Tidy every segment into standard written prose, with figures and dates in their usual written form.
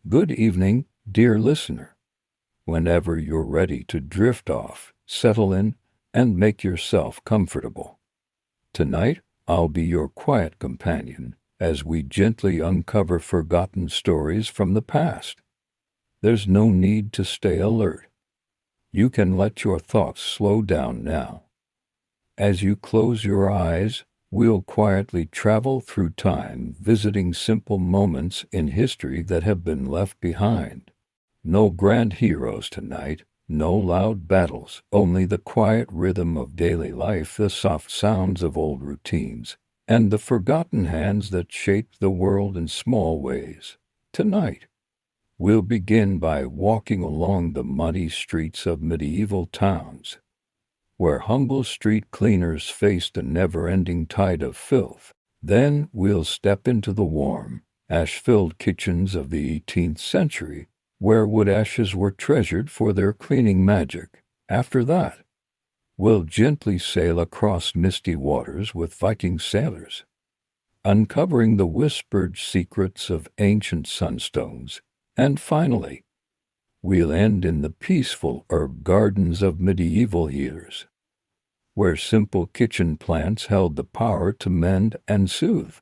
Good evening, dear listener. Whenever you're ready to drift off, settle in and make yourself comfortable. Tonight, I'll be your quiet companion as we gently uncover forgotten stories from the past. There's no need to stay alert. You can let your thoughts slow down now. As you close your eyes, we'll quietly travel through time, visiting simple moments in history that have been left behind. No grand heroes tonight, no loud battles, only the quiet rhythm of daily life, the soft sounds of old routines, and the forgotten hands that shaped the world in small ways. Tonight, we'll begin by walking along the muddy streets of medieval towns, where humble street cleaners faced a never-ending tide of filth. Then we'll step into the warm, ash-filled kitchens of the 18th century, where wood ashes were treasured for their cleaning magic. After that, we'll gently sail across misty waters with Viking sailors, uncovering the whispered secrets of ancient sunstones. And finally, we'll end in the peaceful herb gardens of medieval healers, where simple kitchen plants held the power to mend and soothe.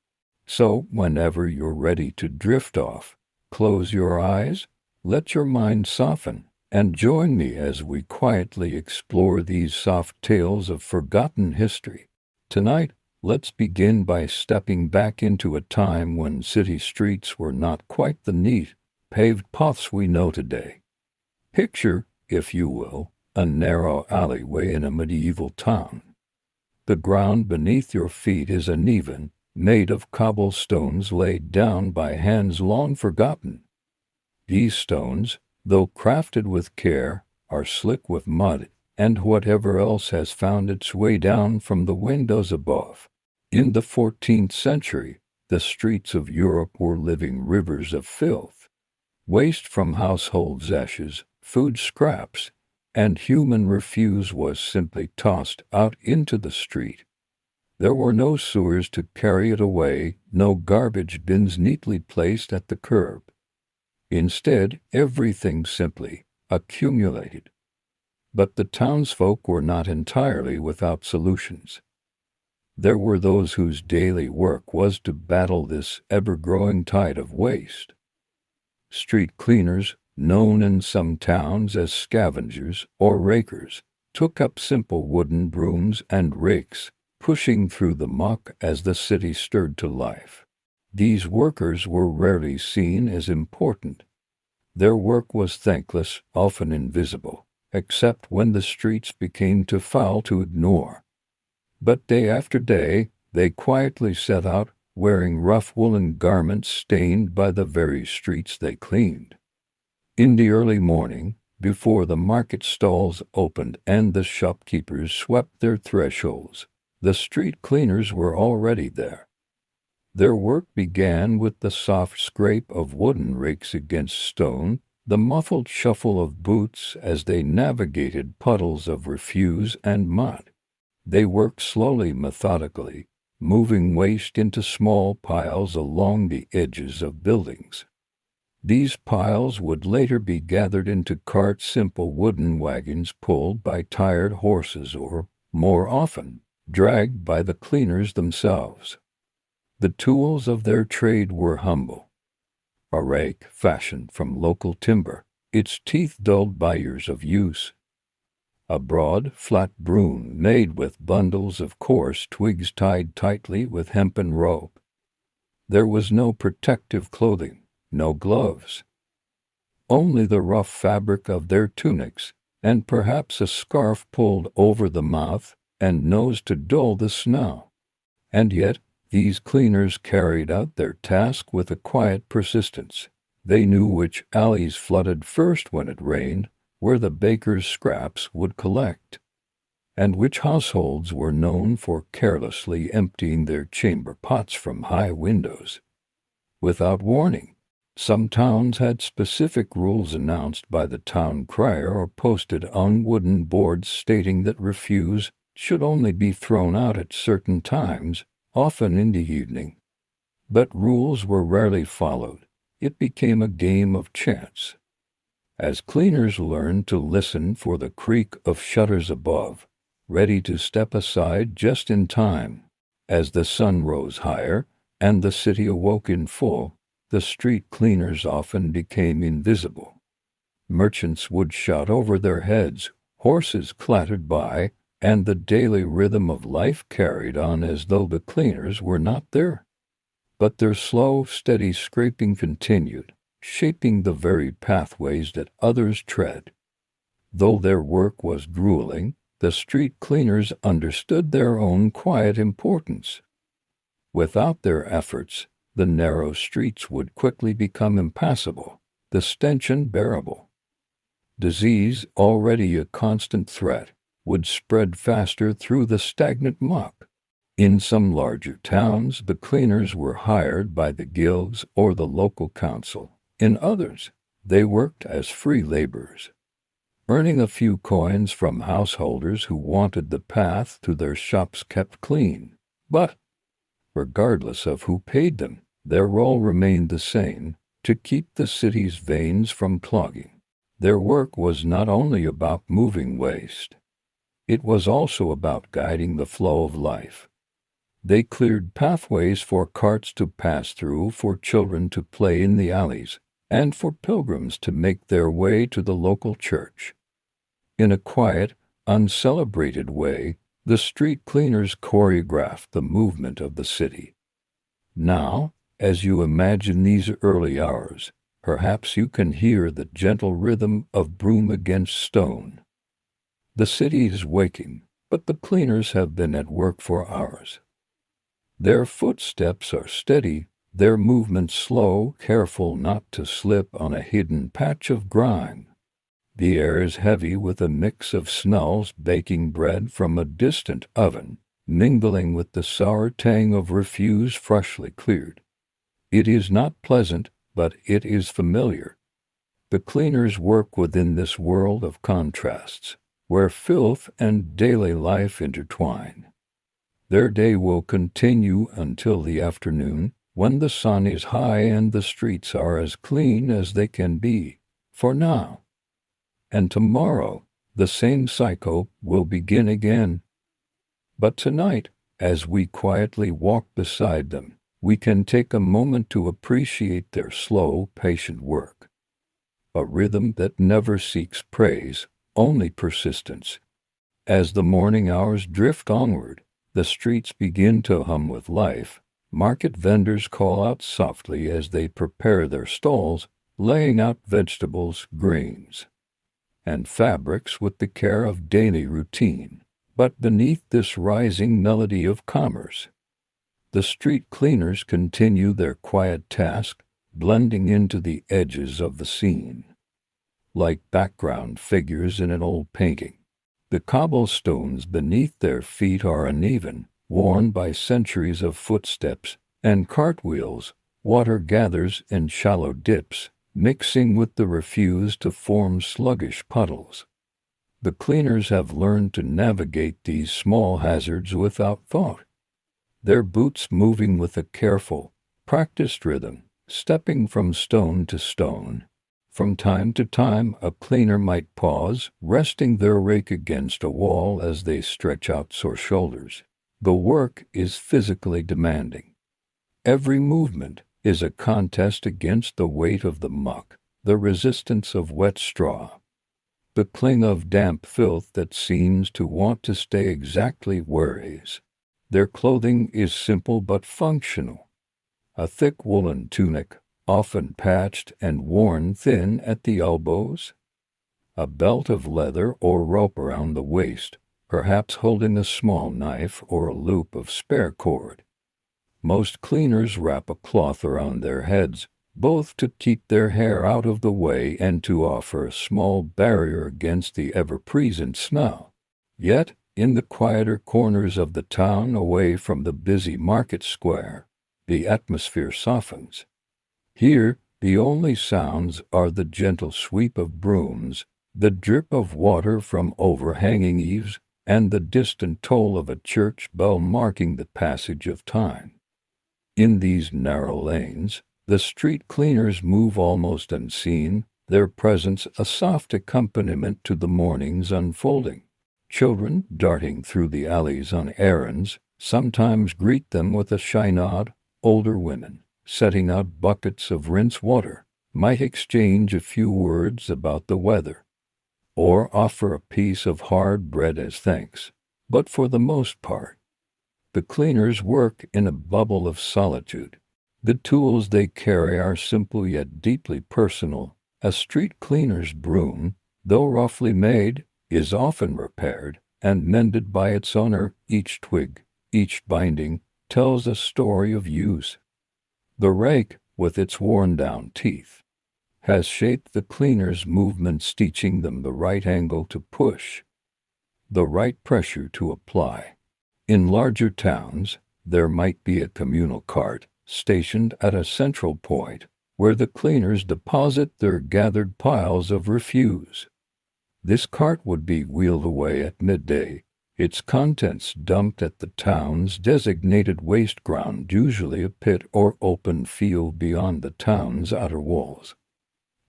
So, whenever you're ready to drift off, close your eyes, let your mind soften, and join me as we quietly explore these soft tales of forgotten history. Tonight, let's begin by stepping back into a time when city streets were not quite the neat, paved paths we know today. Picture, if you will, a narrow alleyway in a medieval town. The ground beneath your feet is uneven, made of cobblestones laid down by hands long forgotten. These stones, though crafted with care, are slick with mud and whatever else has found its way down from the windows above. In the 14th century, the streets of Europe were living rivers of filth. Waste from households' ashes, food scraps, and human refuse was simply tossed out into the street. There were no sewers to carry it away, no garbage bins neatly placed at the curb. Instead, everything simply accumulated. But the townsfolk were not entirely without solutions. There were those whose daily work was to battle this ever-growing tide of waste. Street cleaners, known in some towns as scavengers or rakers, took up simple wooden brooms and rakes, pushing through the muck as the city stirred to life. These workers were rarely seen as important. Their work was thankless, often invisible, except when the streets became too foul to ignore. But day after day, they quietly set out, wearing rough woolen garments stained by the very streets they cleaned. In the early morning, before the market stalls opened and the shopkeepers swept their thresholds, the street cleaners were already there. Their work began with the soft scrape of wooden rakes against stone, the muffled shuffle of boots as they navigated puddles of refuse and mud. They worked slowly, methodically, moving waste into small piles along the edges of buildings. These piles would later be gathered into carts, simple wooden wagons pulled by tired horses or, more often, dragged by the cleaners themselves. The tools of their trade were humble. A rake fashioned from local timber, its teeth dulled by years of use. A broad, flat broom made with bundles of coarse twigs tied tightly with hempen rope. There was no protective clothing, no gloves. Only the rough fabric of their tunics, and perhaps a scarf pulled over the mouth and nose to dull the smell. And yet, these cleaners carried out their task with a quiet persistence. They knew which alleys flooded first when it rained, where the baker's scraps would collect, and which households were known for carelessly emptying their chamber pots from high windows. Without warning, some towns had specific rules announced by the town crier or posted on wooden boards stating that refuse should only be thrown out at certain times, often in the evening. But rules were rarely followed. it became a game of chance. As cleaners learned to listen for the creak of shutters above, ready to step aside just in time. As the sun rose higher and the city awoke in full, the street cleaners often became invisible. Merchants would shout over their heads, horses clattered by, and the daily rhythm of life carried on as though the cleaners were not there. But their slow, steady scraping continued, shaping the very pathways that others tread. Though their work was grueling, the street cleaners understood their own quiet importance. Without their efforts, the narrow streets would quickly become impassable, the stench unbearable. Disease, already a constant threat, would spread faster through the stagnant muck. In some larger towns, the cleaners were hired by the guilds or the local council. In others, they worked as free laborers, earning a few coins from householders who wanted the path to their shops kept clean. But, regardless of who paid them, their role remained the same: to keep the city's veins from clogging. Their work was not only about moving waste. It was also about guiding the flow of life. They cleared pathways for carts to pass through, for children to play in the alleys, and for pilgrims to make their way to the local church. In a quiet, uncelebrated way, the street cleaners choreographed the movement of the city. Now, as you imagine these early hours, perhaps you can hear the gentle rhythm of broom against stone. The city is waking, but the cleaners have been at work for hours. Their footsteps are steady, their movements slow, careful not to slip on a hidden patch of grime. The air is heavy with a mix of smells: baking bread from a distant oven, mingling with the sour tang of refuse freshly cleared. It is not pleasant, but it is familiar. The cleaners work within this world of contrasts, where filth and daily life intertwine. Their day will continue until the afternoon, when the sun is high and the streets are as clean as they can be, for now. And tomorrow, the same cycle will begin again. But tonight, as we quietly walk beside them, we can take a moment to appreciate their slow, patient work. A rhythm that never seeks praise, only persistence. As the morning hours drift onward, the streets begin to hum with life. Market vendors call out softly as they prepare their stalls, laying out vegetables, grains, and fabrics with the care of daily routine. But beneath this rising melody of commerce, the street cleaners continue their quiet task, blending into the edges of the scene, like background figures in an old painting. The cobblestones beneath their feet are uneven, worn by centuries of footsteps and cartwheels. Water gathers in shallow dips, mixing with the refuse to form sluggish puddles. The cleaners have learned to navigate these small hazards without thought, their boots moving with a careful, practiced rhythm, stepping from stone to stone. From time to time, a cleaner might pause, resting their rake against a wall as they stretch out sore shoulders. The work is physically demanding. Every movement is a contest against the weight of the muck, the resistance of wet straw, the cling of damp filth that seems to want to stay exactly where it is. Their clothing is simple but functional. A thick woolen tunic, often patched and worn thin at the elbows, a belt of leather or rope around the waist, perhaps holding a small knife or a loop of spare cord. Most cleaners wrap a cloth around their heads, both to keep their hair out of the way and to offer a small barrier against the ever-present smell. Yet, in the quieter corners of the town away from the busy market square, the atmosphere softens. Here, the only sounds are the gentle sweep of brooms, the drip of water from overhanging eaves, and the distant toll of a church bell marking the passage of time. In these narrow lanes, The street cleaners move almost unseen, their presence a soft accompaniment to the morning's unfolding. Children, darting through the alleys on errands, sometimes greet them with a shy nod. Older women, setting out buckets of rinse water, might exchange a few words about the weather, or offer a piece of hard bread as thanks. But for the most part, the cleaners work in a bubble of solitude. The tools they carry are simple yet deeply personal. A street cleaner's broom, though roughly made, is often repaired and mended by its owner. Each twig, each binding, tells a story of use. The rake, with its worn-down teeth, has shaped the cleaner's movements, teaching them the right angle to push, the right pressure to apply. In larger towns, there might be a communal cart stationed at a central point where the cleaners deposit their gathered piles of refuse. This cart would be wheeled away at midday, its contents dumped at the town's designated waste ground, usually a pit or open field beyond the town's outer walls.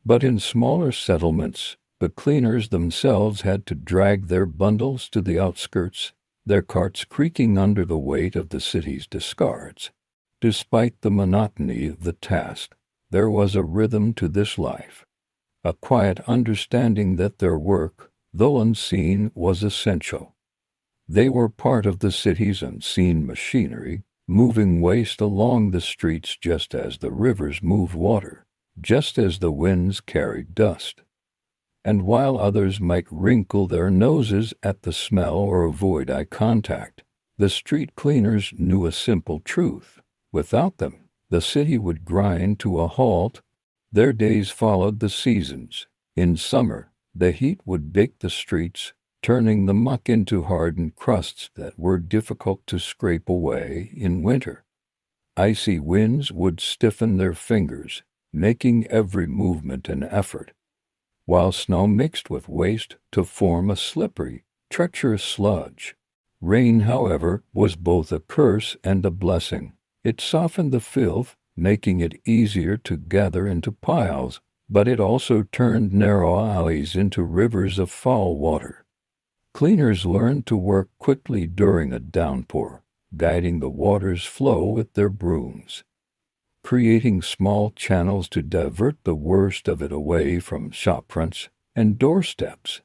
But in smaller settlements, the cleaners themselves had to drag their bundles to the outskirts, their carts creaking under the weight of the city's discards. Despite the monotony of the task, there was a rhythm to this life, a quiet understanding that their work, though unseen, was essential. They were part of the city's unseen machinery, moving waste along the streets just as the rivers move water, just as the winds carried dust. And while others might wrinkle their noses at the smell or avoid eye contact, the street cleaners knew a simple truth. Without them, the city would grind to a halt. Their days followed the seasons. In summer, the heat would bake the streets, turning the muck into hardened crusts that were difficult to scrape away. In winter, icy winds would stiffen their fingers, making every movement an effort, while snow mixed with waste to form a slippery, treacherous sludge. Rain, however, was both a curse and a blessing. It softened the filth, making it easier to gather into piles, but it also turned narrow alleys into rivers of foul water. Cleaners learned to work quickly during a downpour, guiding the water's flow with their brooms, creating small channels to divert the worst of it away from shopfronts and doorsteps.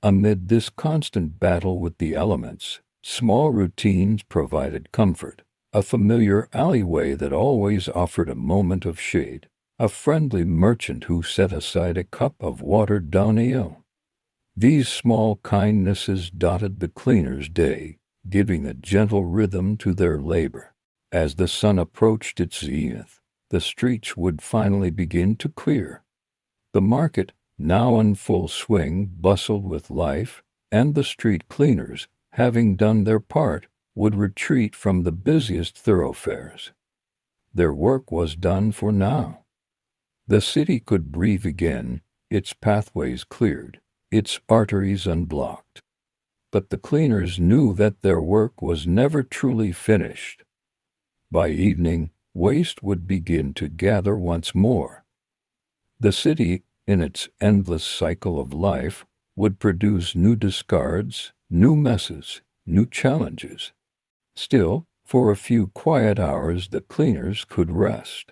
Amid this constant battle with the elements, small routines provided comfort. A familiar alleyway that always offered a moment of shade, a friendly merchant who set aside a cup of watered-down ale. These small kindnesses dotted the cleaners' day, giving a gentle rhythm to their labor. As the sun approached its zenith, the streets would finally begin to clear. The market, now in full swing, bustled with life, and the street cleaners, having done their part, would retreat from the busiest thoroughfares. Their work was done for now. The city could breathe again, its pathways cleared, its arteries unblocked. But the cleaners knew that their work was never truly finished. By evening, waste would begin to gather once more. The city, in its endless cycle of life, would produce new discards, new messes, new challenges. Still, for a few quiet hours the cleaners could rest,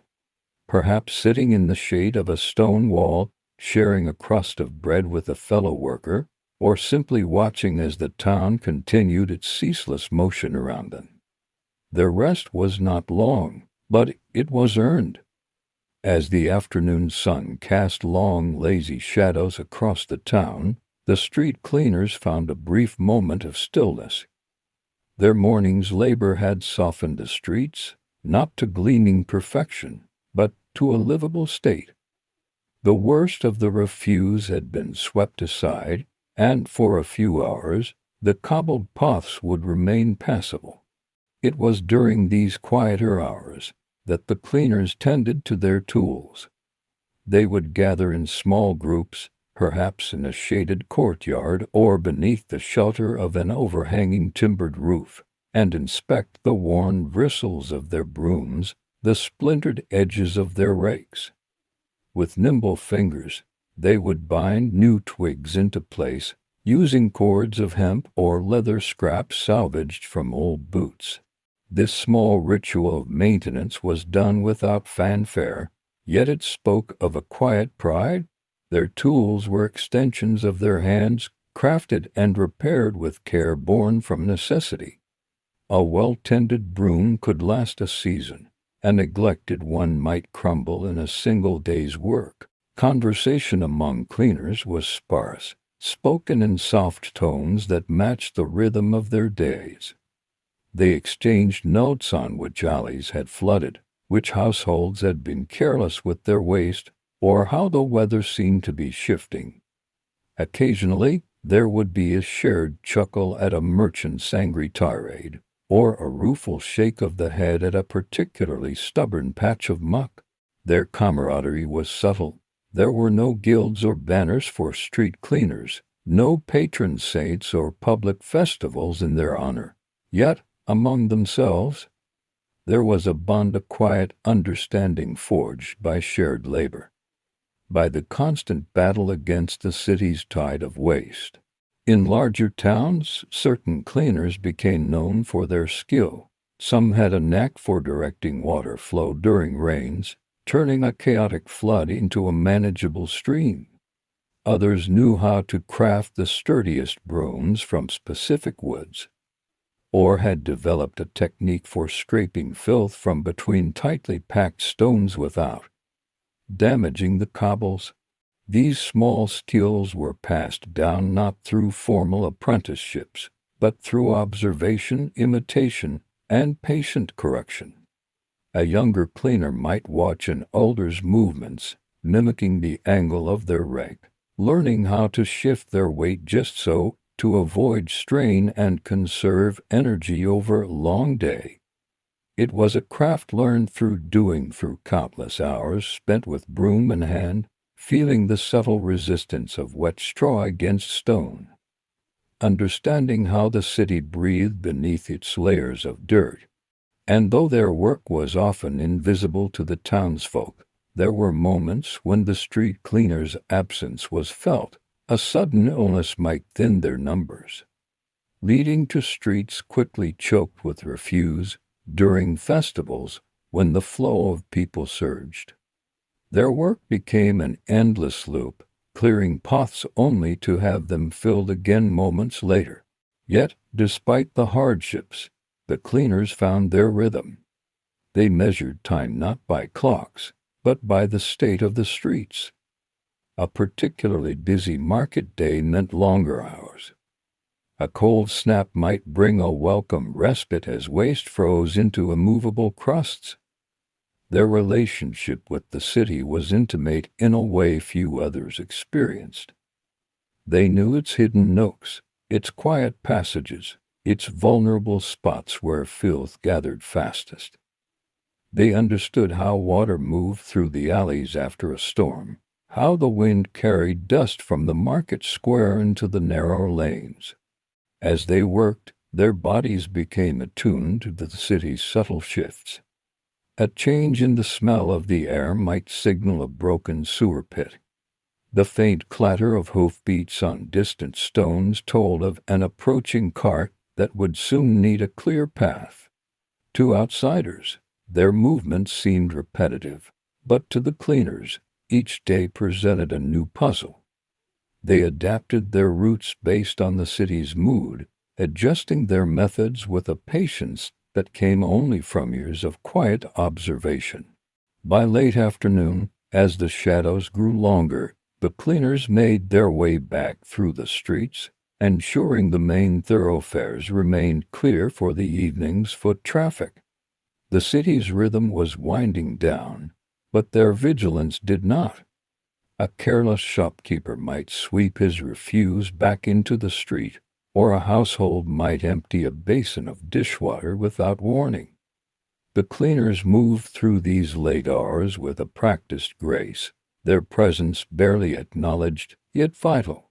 perhaps sitting in the shade of a stone wall, sharing a crust of bread with a fellow worker, or simply watching as the town continued its ceaseless motion around them. Their rest was not long, but it was earned. As the afternoon sun cast long, lazy shadows across the town, the street cleaners found a brief moment of stillness. Their morning's labor had softened the streets, not to gleaming perfection, but to a livable state. The worst of the refuse had been swept aside, and for a few hours the cobbled paths would remain passable. It was during these quieter hours that the cleaners tended to their tools. They would gather in small groups, perhaps in a shaded courtyard or beneath the shelter of an overhanging timbered roof, and inspect the worn bristles of their brooms, the splintered edges of their rakes. With nimble fingers, they would bind new twigs into place, using cords of hemp or leather scraps salvaged from old boots. This small ritual of maintenance was done without fanfare, yet it spoke of a quiet pride. Their tools were extensions of their hands, crafted and repaired with care born from necessity. A well-tended broom could last a season. A neglected one might crumble in a single day's work. Conversation among cleaners was sparse, spoken in soft tones that matched the rhythm of their days. They exchanged notes on which alleys had flooded, which households had been careless with their waste, or how the weather seemed to be shifting. Occasionally, there would be a shared chuckle at a merchant's angry tirade, or a rueful shake of the head at a particularly stubborn patch of muck. Their camaraderie was subtle. There were no guilds or banners for street cleaners, no patron saints or public festivals in their honor. Yet, among themselves, there was a bond of quiet understanding forged by shared labor, by the constant battle against the city's tide of waste. In larger towns, certain cleaners became known for their skill. Some had a knack for directing water flow during rains, turning a chaotic flood into a manageable stream. Others knew how to craft the sturdiest brooms from specific woods, or had developed a technique for scraping filth from between tightly packed stones without damaging the cobbles. These small skills were passed down not through formal apprenticeships, but through observation, imitation, and patient correction. A younger cleaner might watch an older's movements, mimicking the angle of their rake, learning how to shift their weight just so to avoid strain and conserve energy over a long day. It was a craft learned through doing, through countless hours spent with broom in hand, feeling the subtle resistance of wet straw against stone, understanding how the city breathed beneath its layers of dirt. And though their work was often invisible to the townsfolk, there were moments when the street cleaner's absence was felt. A sudden illness might thin their numbers, leading to streets quickly choked with refuse. During festivals, when the flow of people surged, their work became an endless loop, clearing paths only to have them filled again moments later. Yet, despite the hardships, the cleaners found their rhythm. They measured time not by clocks, but by the state of the streets. A particularly busy market day meant longer hours. A cold snap might bring a welcome respite as waste froze into immovable crusts. Their relationship with the city was intimate in a way few others experienced. They knew its hidden nooks, its quiet passages, its vulnerable spots where filth gathered fastest. They understood how water moved through the alleys after a storm, how the wind carried dust from the market square into the narrow lanes. As they worked, their bodies became attuned to the city's subtle shifts. A change in the smell of the air might signal a broken sewer pit. The faint clatter of hoofbeats on distant stones told of an approaching cart that would soon need a clear path. To outsiders, their movements seemed repetitive, but to the cleaners, each day presented a new puzzle. They adapted their routes based on the city's mood, adjusting their methods with a patience that came only from years of quiet observation. By late afternoon, as the shadows grew longer, the cleaners made their way back through the streets, ensuring the main thoroughfares remained clear for the evening's foot traffic. The city's rhythm was winding down, but their vigilance did not. A careless shopkeeper might sweep his refuse back into the street, or a household might empty a basin of dishwater without warning. The cleaners moved through these late hours with a practiced grace, their presence barely acknowledged, yet vital.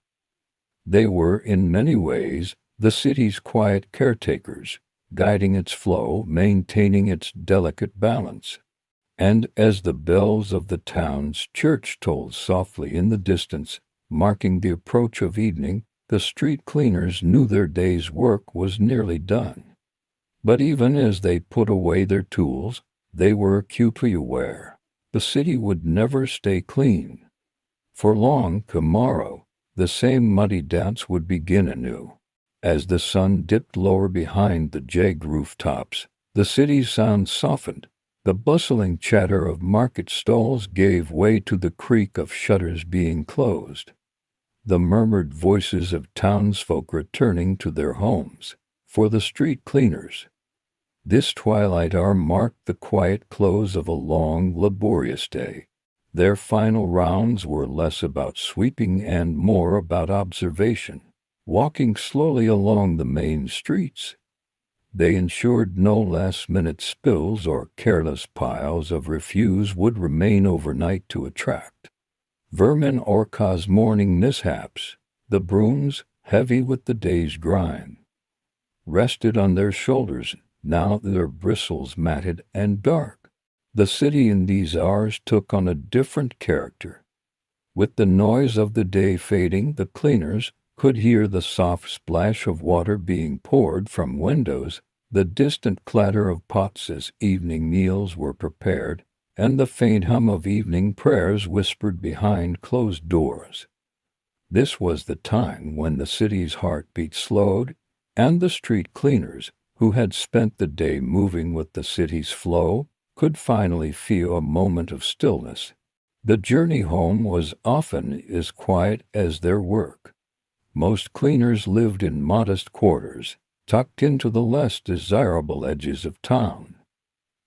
They were, in many ways, the city's quiet caretakers, guiding its flow, maintaining its delicate balance. And as the bells of the town's church tolled softly in the distance, marking the approach of evening, the street cleaners knew their day's work was nearly done. But even as they put away their tools, they were acutely aware the city would never stay clean. For long tomorrow, the same muddy dance would begin anew. As the sun dipped lower behind the jagged rooftops, the city's sound softened. The bustling chatter of market stalls gave way to the creak of shutters being closed, the murmured voices of townsfolk returning to their homes. For the street cleaners, this twilight hour marked the quiet close of a long, laborious day. Their final rounds were less about sweeping and more about observation. Walking slowly along the main streets, they ensured no last-minute spills or careless piles of refuse would remain overnight to attract vermin or cause morning mishaps. The brooms, heavy with the day's grind, rested on their shoulders, now their bristles matted and dark. The city in these hours took on a different character. With the noise of the day fading, the cleaners could hear the soft splash of water being poured from windows, the distant clatter of pots as evening meals were prepared, and the faint hum of evening prayers whispered behind closed doors. This was the time when the city's heartbeat slowed, and the street cleaners, who had spent the day moving with the city's flow, could finally feel a moment of stillness. The journey home was often as quiet as their work. Most cleaners lived in modest quarters, tucked into the less desirable edges of town.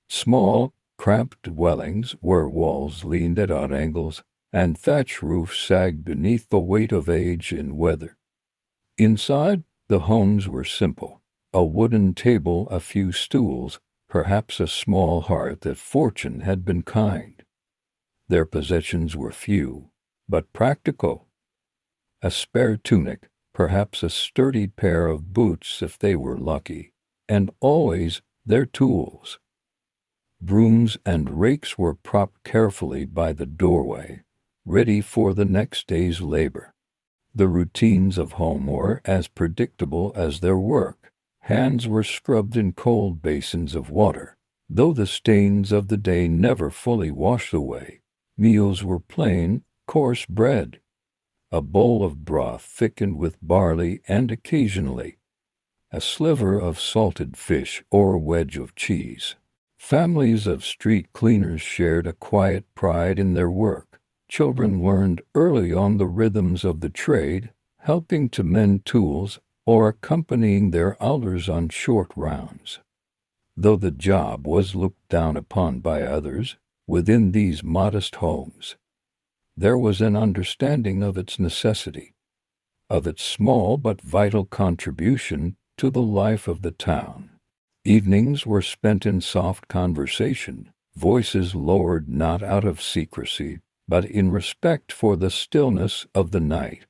Small, cramped dwellings where walls leaned at odd angles and thatch roofs sagged beneath the weight of age and weather. Inside, the homes were simple: a wooden table, a few stools, perhaps a small hearth if fortune had been kind. Their possessions were few, but practical: a spare tunic, perhaps a sturdy pair of boots if they were lucky, and always their tools. Brooms and rakes were propped carefully by the doorway, ready for the next day's labor. The routines of home were as predictable as their work. Hands were scrubbed in cold basins of water, though the stains of the day never fully washed away. Meals were plain, coarse bread, a bowl of broth thickened with barley, and occasionally a sliver of salted fish or a wedge of cheese. Families of street cleaners shared a quiet pride in their work. Children learned early on the rhythms of the trade, helping to mend tools or accompanying their elders on short rounds. Though the job was looked down upon by others, within these modest homes, there was an understanding of its necessity, of its small but vital contribution to the life of the town. Evenings were spent in soft conversation, voices lowered not out of secrecy, but in respect for the stillness of the night.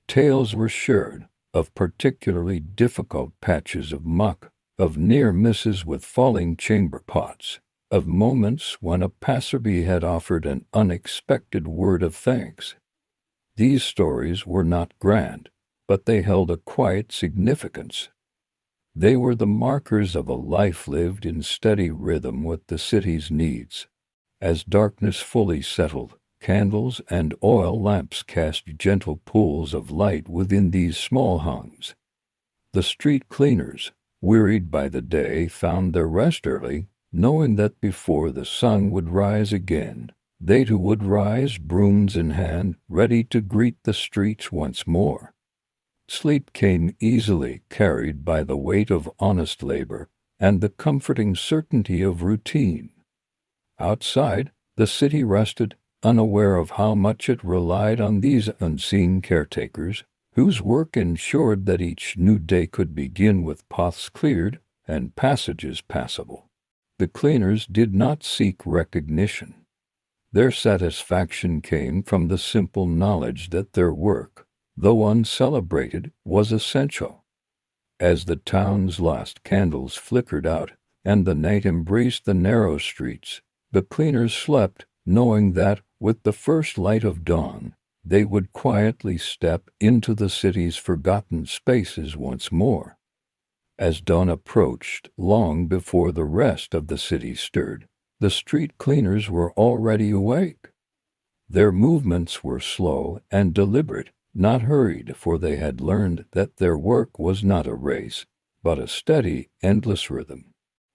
Tales were shared of particularly difficult patches of muck, of near misses with falling chamber pots, of moments when a passerby had offered an unexpected word of thanks. These stories were not grand, but they held a quiet significance. They were the markers of a life lived in steady rhythm with the city's needs. As darkness fully settled, candles and oil lamps cast gentle pools of light within these small homes. The street cleaners, wearied by the day, found their rest early, knowing that before the sun would rise again, they too would rise, brooms in hand, ready to greet the streets once more. Sleep came easily, carried by the weight of honest labor and the comforting certainty of routine. Outside, the city rested, unaware of how much it relied on these unseen caretakers, whose work ensured that each new day could begin with paths cleared and passages passable. The cleaners did not seek recognition. Their satisfaction came from the simple knowledge that their work, though uncelebrated, was essential. As the town's last candles flickered out and the night embraced the narrow streets, The cleaners slept, knowing that, with the first light of dawn, they would quietly step into the city's forgotten spaces once more. As dawn approached, long before the rest of the city stirred, the street cleaners were already awake. Their movements were slow and deliberate, not hurried, for they had learned that their work was not a race, but a steady, endless rhythm.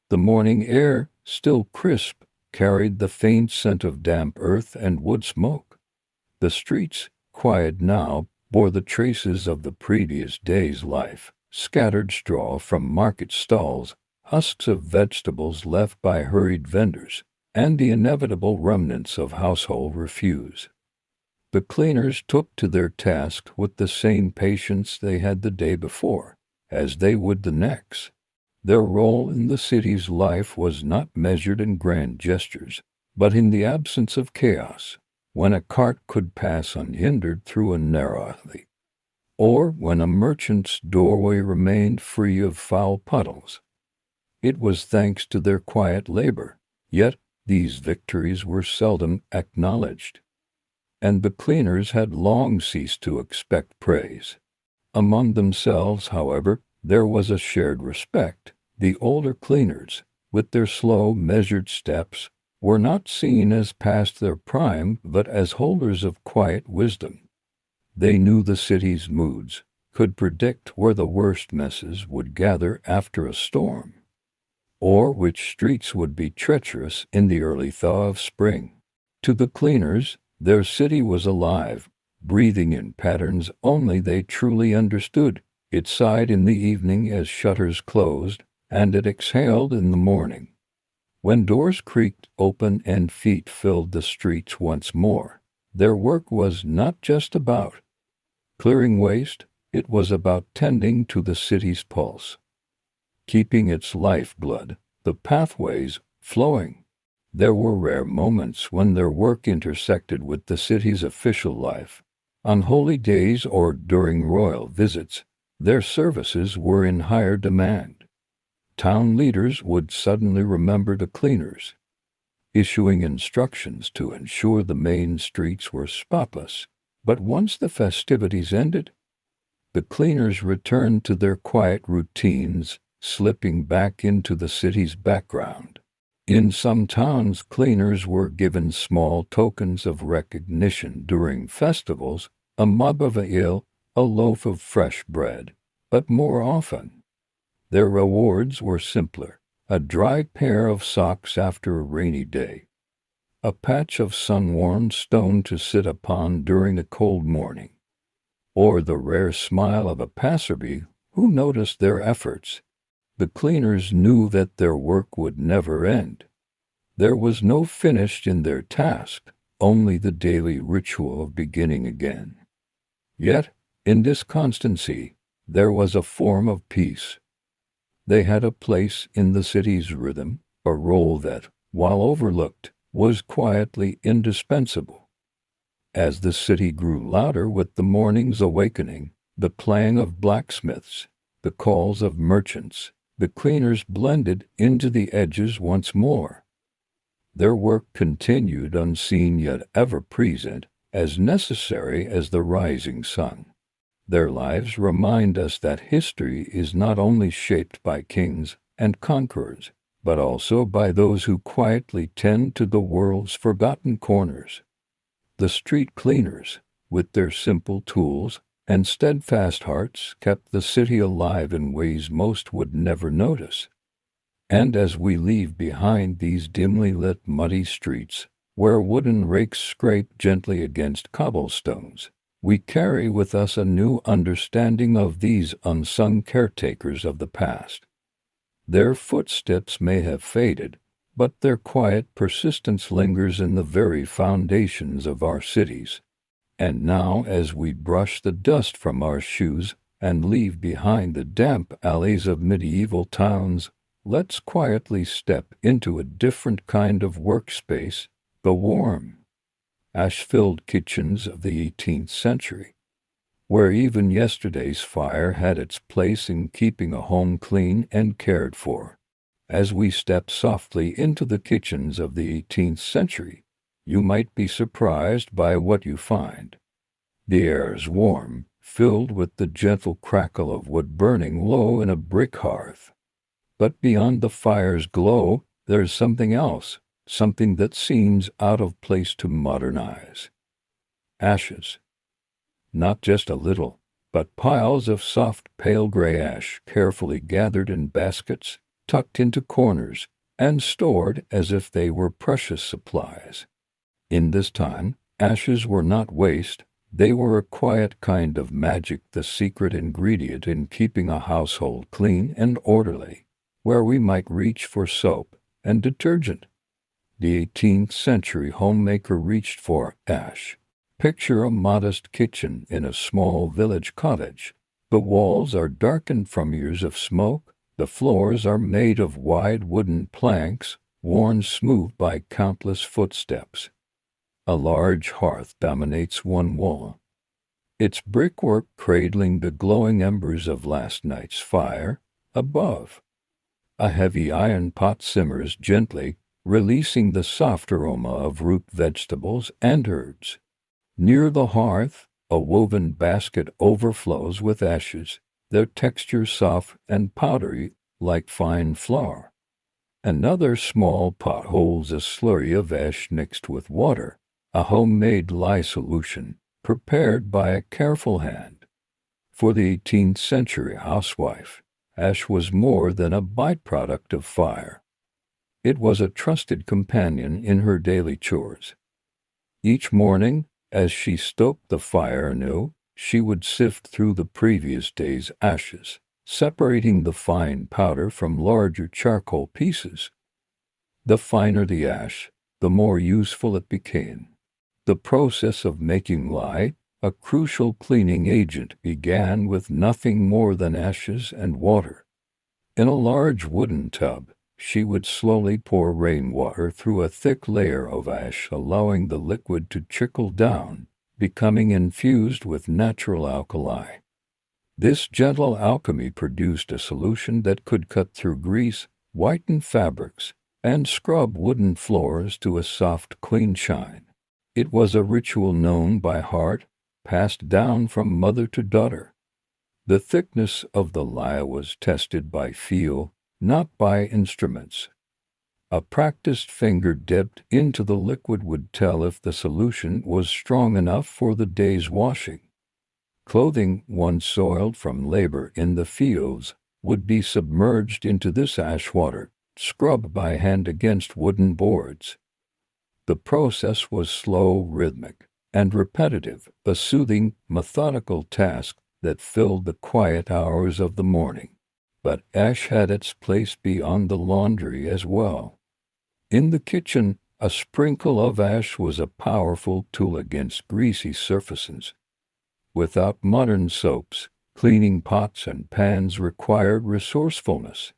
The morning air, still crisp, carried the faint scent of damp earth and wood smoke. The streets, quiet now, bore the traces of the previous day's life: scattered straw from market stalls, husks of vegetables left by hurried vendors, and the inevitable remnants of household refuse. The cleaners took to their task with the same patience they had the day before, as they would the next. Their role in the city's life was not measured in grand gestures, but in the absence of chaos, when a cart could pass unhindered through a narrow alley, or when a merchant's doorway remained free of foul puddles. It was thanks to their quiet labor, yet these victories were seldom acknowledged, and the cleaners had long ceased to expect praise. Among themselves, however, there was a shared respect. The older cleaners, with their slow, measured steps, were not seen as past their prime, but as holders of quiet wisdom. They knew the city's moods, could predict where the worst messes would gather after a storm, or which streets would be treacherous in the early thaw of spring. To the cleaners, their city was alive, breathing in patterns only they truly understood. It sighed in the evening as shutters closed, and it exhaled in the morning, when doors creaked open and feet filled the streets once more. Their work was not just about clearing waste, it was about tending to the city's pulse, keeping its lifeblood, the pathways, flowing. There were rare moments when their work intersected with the city's official life. On holy days or during royal visits, their services were in higher demand. Town leaders would suddenly remember the cleaners, issuing instructions to ensure the main streets were spotless. But once the festivities ended, the cleaners returned to their quiet routines, slipping back into the city's background. In some towns, cleaners were given small tokens of recognition during festivals: a mug of ale, a loaf of fresh bread. But more often, their rewards were simpler: a dry pair of socks after a rainy day, a patch of sun-warmed stone to sit upon during a cold morning, or the rare smile of a passerby who noticed their efforts. The cleaners knew that their work would never end. There was no finish in their task, only the daily ritual of beginning again. Yet, in this constancy, there was a form of peace. They had a place in the city's rhythm, a role that, while overlooked, was quietly indispensable. As the city grew louder with the morning's awakening, the clang of blacksmiths, the calls of merchants, the cleaners blended into the edges once more. Their work continued unseen yet ever present, as necessary as the rising sun. Their lives remind us that history is not only shaped by kings and conquerors, but also by those who quietly tend to the world's forgotten corners. The street cleaners, with their simple tools and steadfast hearts, kept the city alive in ways most would never notice. And as we leave behind these dimly lit muddy streets, where wooden rakes scrape gently against cobblestones, we carry with us a new understanding of these unsung caretakers of the past. Their footsteps may have faded, but their quiet persistence lingers in the very foundations of our cities. And now, as we brush the dust from our shoes and leave behind the damp alleys of medieval towns, let's quietly step into a different kind of workspace: the warm, ash-filled kitchens of the 18th century, where even yesterday's fire had its place in keeping a home clean and cared for. As we step softly into the kitchens of the 18th century, you might be surprised by what you find. The air is warm, filled with the gentle crackle of wood burning low in a brick hearth. But beyond the fire's glow, there's something else, something that seems out of place to modern eyes. Ashes. Not just a little, but piles of soft pale gray ash carefully gathered in baskets, tucked into corners, and stored as if they were precious supplies. In this time, ashes were not waste, they were a quiet kind of magic, the secret ingredient in keeping a household clean and orderly, where we might reach for soap and detergent. The 18th century homemaker reached for ash. Picture a modest kitchen in a small village cottage. The walls are darkened from years of smoke, the floors are made of wide wooden planks, worn smooth by countless footsteps. A large hearth dominates one wall, its brickwork cradling the glowing embers of last night's fire. Above, a heavy iron pot simmers gently, releasing the soft aroma of root vegetables and herbs. Near the hearth, a woven basket overflows with ashes, their texture soft and powdery like fine flour. Another small pot holds a slurry of ash mixed with water, a homemade lye solution, prepared by a careful hand. For the 18th century housewife, ash was more than a byproduct of fire. It was a trusted companion in her daily chores. Each morning, as she stoked the fire anew, she would sift through the previous day's ashes, separating the fine powder from larger charcoal pieces. The finer the ash, the more useful it became. The process of making lye, a crucial cleaning agent, began with nothing more than ashes and water. In a large wooden tub, she would slowly pour rainwater through a thick layer of ash, allowing the liquid to trickle down, becoming infused with natural alkali. This gentle alchemy produced a solution that could cut through grease, whiten fabrics, and scrub wooden floors to a soft, clean shine. It was a ritual known by heart, passed down from mother to daughter. The thickness of the lye was tested by feel, not by instruments. A practiced finger dipped into the liquid would tell if the solution was strong enough for the day's washing. Clothing, once soiled from labor in the fields, would be submerged into this ash water, scrubbed by hand against wooden boards. The process was slow, rhythmic, and repetitive, a soothing, methodical task that filled the quiet hours of the morning. But ash had its place beyond the laundry as well. In the kitchen, a sprinkle of ash was a powerful tool against greasy surfaces. Without modern soaps, cleaning pots and pans required resourcefulness.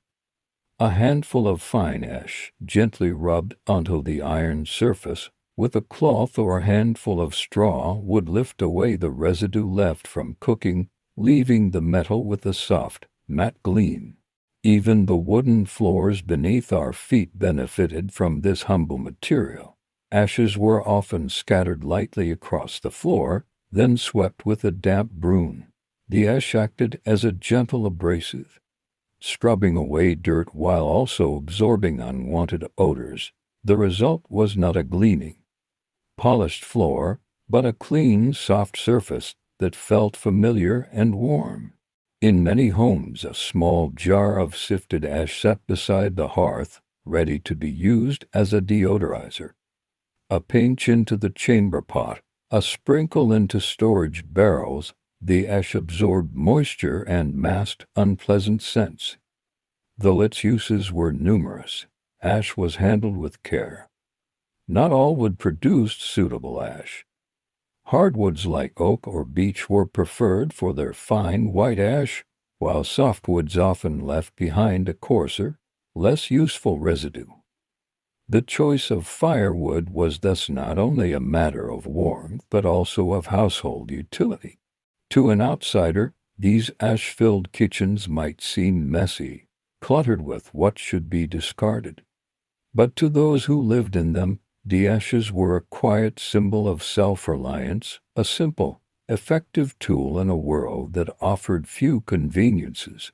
A handful of fine ash, gently rubbed onto the iron surface with a cloth or a handful of straw, would lift away the residue left from cooking, leaving the metal with a soft, matte gleam. Even the wooden floors beneath our feet benefited from this humble material. Ashes were often scattered lightly across the floor, then swept with a damp broom. The ash acted as a gentle abrasive, scrubbing away dirt while also absorbing unwanted odors. The result was not a gleaming, polished floor, but a clean, soft surface that felt familiar and warm. In many homes, a small jar of sifted ash sat beside the hearth, ready to be used as a deodorizer. A pinch into the chamber pot, a sprinkle into storage barrels, the ash absorbed moisture and masked unpleasant scents. Though its uses were numerous, ash was handled with care. Not all wood produced suitable ash. Hardwoods like oak or beech were preferred for their fine white ash, while softwoods often left behind a coarser, less useful residue. The choice of firewood was thus not only a matter of warmth but also of household utility. To an outsider, these ash-filled kitchens might seem messy, cluttered with what should be discarded. But to those who lived in them, the ashes were a quiet symbol of self-reliance, a simple, effective tool in a world that offered few conveniences.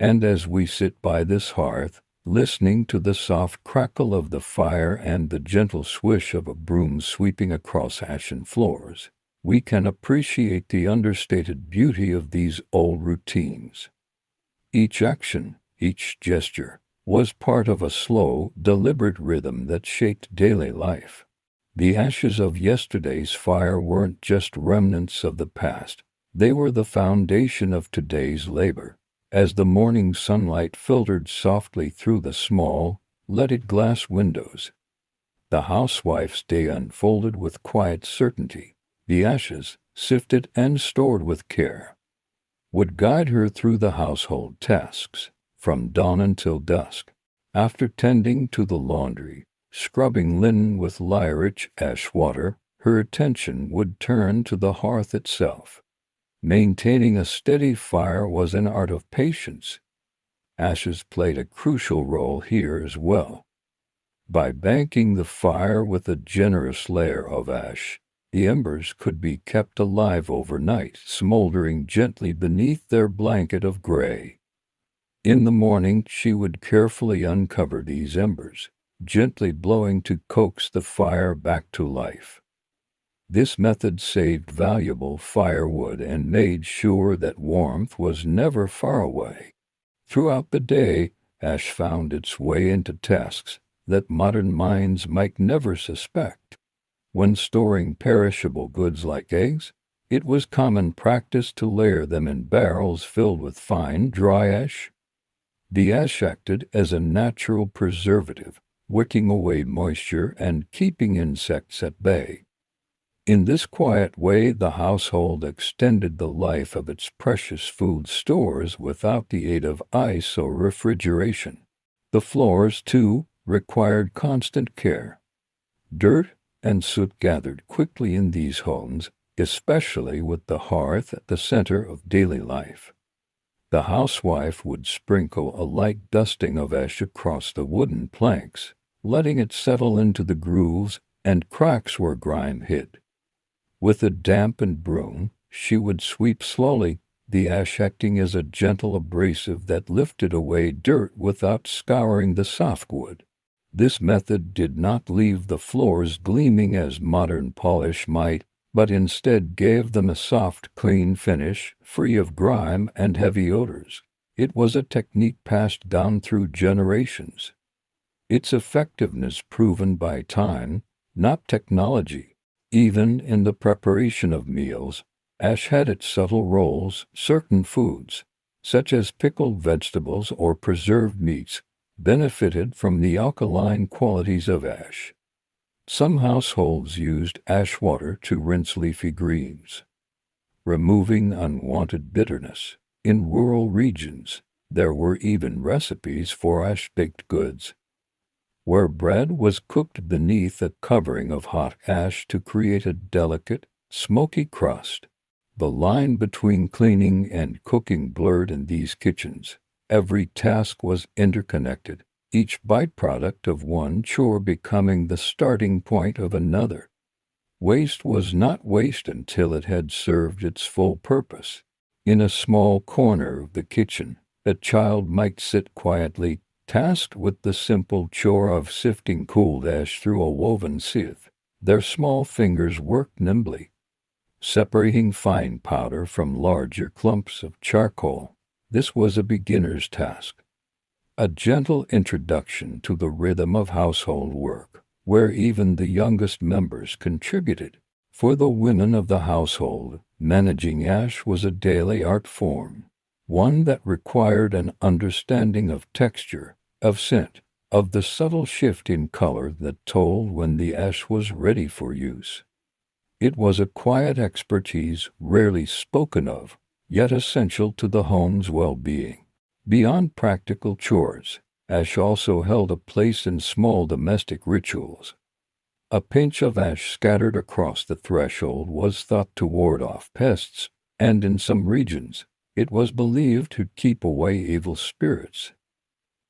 And as we sit by this hearth, listening to the soft crackle of the fire and the gentle swish of a broom sweeping across ashen floors, we can appreciate the understated beauty of these old routines. Each action, each gesture, was part of a slow, deliberate rhythm that shaped daily life. The ashes of yesterday's fire weren't just remnants of the past, they were the foundation of today's labor. As the morning sunlight filtered softly through the small, leaded glass windows, the housewife's day unfolded with quiet certainty. The ashes, sifted and stored with care, would guide her through the household tasks, from dawn until dusk. After tending to the laundry, scrubbing linen with lyre-rich ash water, her attention would turn to the hearth itself. Maintaining a steady fire was an art of patience. Ashes played a crucial role here as well. By banking the fire with a generous layer of ash, the embers could be kept alive overnight, smoldering gently beneath their blanket of gray. In the morning she would carefully uncover these embers, gently blowing to coax the fire back to life. This method saved valuable firewood and made sure that warmth was never far away. Throughout the day, ash found its way into tasks that modern minds might never suspect. When storing perishable goods like eggs, it was common practice to layer them in barrels filled with fine, dry ash. The ash acted as a natural preservative, wicking away moisture and keeping insects at bay. In this quiet way, the household extended the life of its precious food stores without the aid of ice or refrigeration. The floors, too, required constant care. Dirt and soot gathered quickly in these homes, especially with the hearth at the center of daily life. The housewife would sprinkle a light dusting of ash across the wooden planks, letting it settle into the grooves and cracks where grime hid. With a dampened broom, she would sweep slowly, the ash acting as a gentle abrasive that lifted away dirt without scouring the soft wood. This method did not leave the floors gleaming as modern polish might, but instead gave them a soft, clean finish, free of grime and heavy odors. It was a technique passed down through generations, its effectiveness proven by time, not technology. Even in the preparation of meals, ash had its subtle roles. Certain foods, such as pickled vegetables or preserved meats, benefited from the alkaline qualities of ash. Some households used ash water to rinse leafy greens, removing unwanted bitterness. In rural regions, there were even recipes for ash-baked goods, where bread was cooked beneath a covering of hot ash to create a delicate, smoky crust. The line between cleaning and cooking blurred in these kitchens. Every task was interconnected, each byproduct of one chore becoming the starting point of another. Waste was not waste until it had served its full purpose. In a small corner of the kitchen, a child might sit quietly, tasked with the simple chore of sifting cooled ash through a woven sieve. Their small fingers worked nimbly, separating fine powder from larger clumps of charcoal. This was a beginner's task, a gentle introduction to the rhythm of household work, where even the youngest members contributed. For the women of the household, managing ash was a daily art form, one that required an understanding of texture, of scent, of the subtle shift in color that told when the ash was ready for use. It was a quiet expertise rarely spoken of, yet essential to the home's well-being. Beyond practical chores, ash also held a place in small domestic rituals. A pinch of ash scattered across the threshold was thought to ward off pests, and in some regions, it was believed to keep away evil spirits.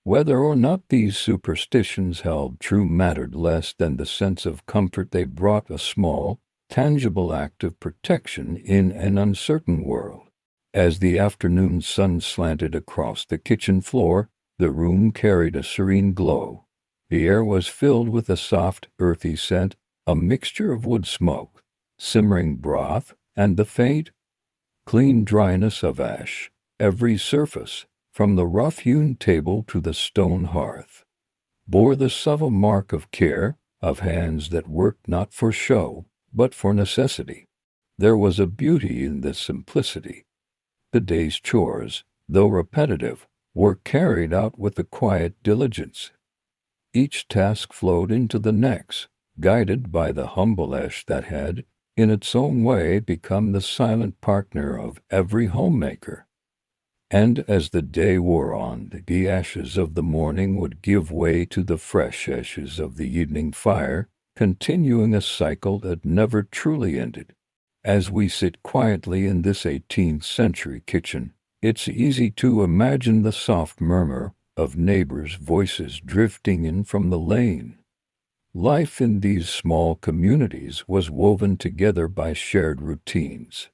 Whether or not these superstitions held true mattered less than the sense of comfort they brought, a small, tangible act of protection in an uncertain world. As the afternoon sun slanted across the kitchen floor, the room carried a serene glow. The air was filled with a soft, earthy scent, a mixture of wood smoke, simmering broth, and the faint, clean dryness of ash. Every surface, from the rough-hewn table to the stone hearth, bore the subtle mark of care, of hands that worked not for show, but for necessity. There was a beauty in this simplicity. The day's chores, though repetitive, were carried out with a quiet diligence. Each task flowed into the next, guided by the humble ash that had, in its own way, become the silent partner of every homemaker. And as the day wore on, the ashes of the morning would give way to the fresh ashes of the evening fire, continuing a cycle that never truly ended. As we sit quietly in this 18th century kitchen, it's easy to imagine the soft murmur of neighbors' voices drifting in from the lane. Life in these small communities was woven together by shared routines,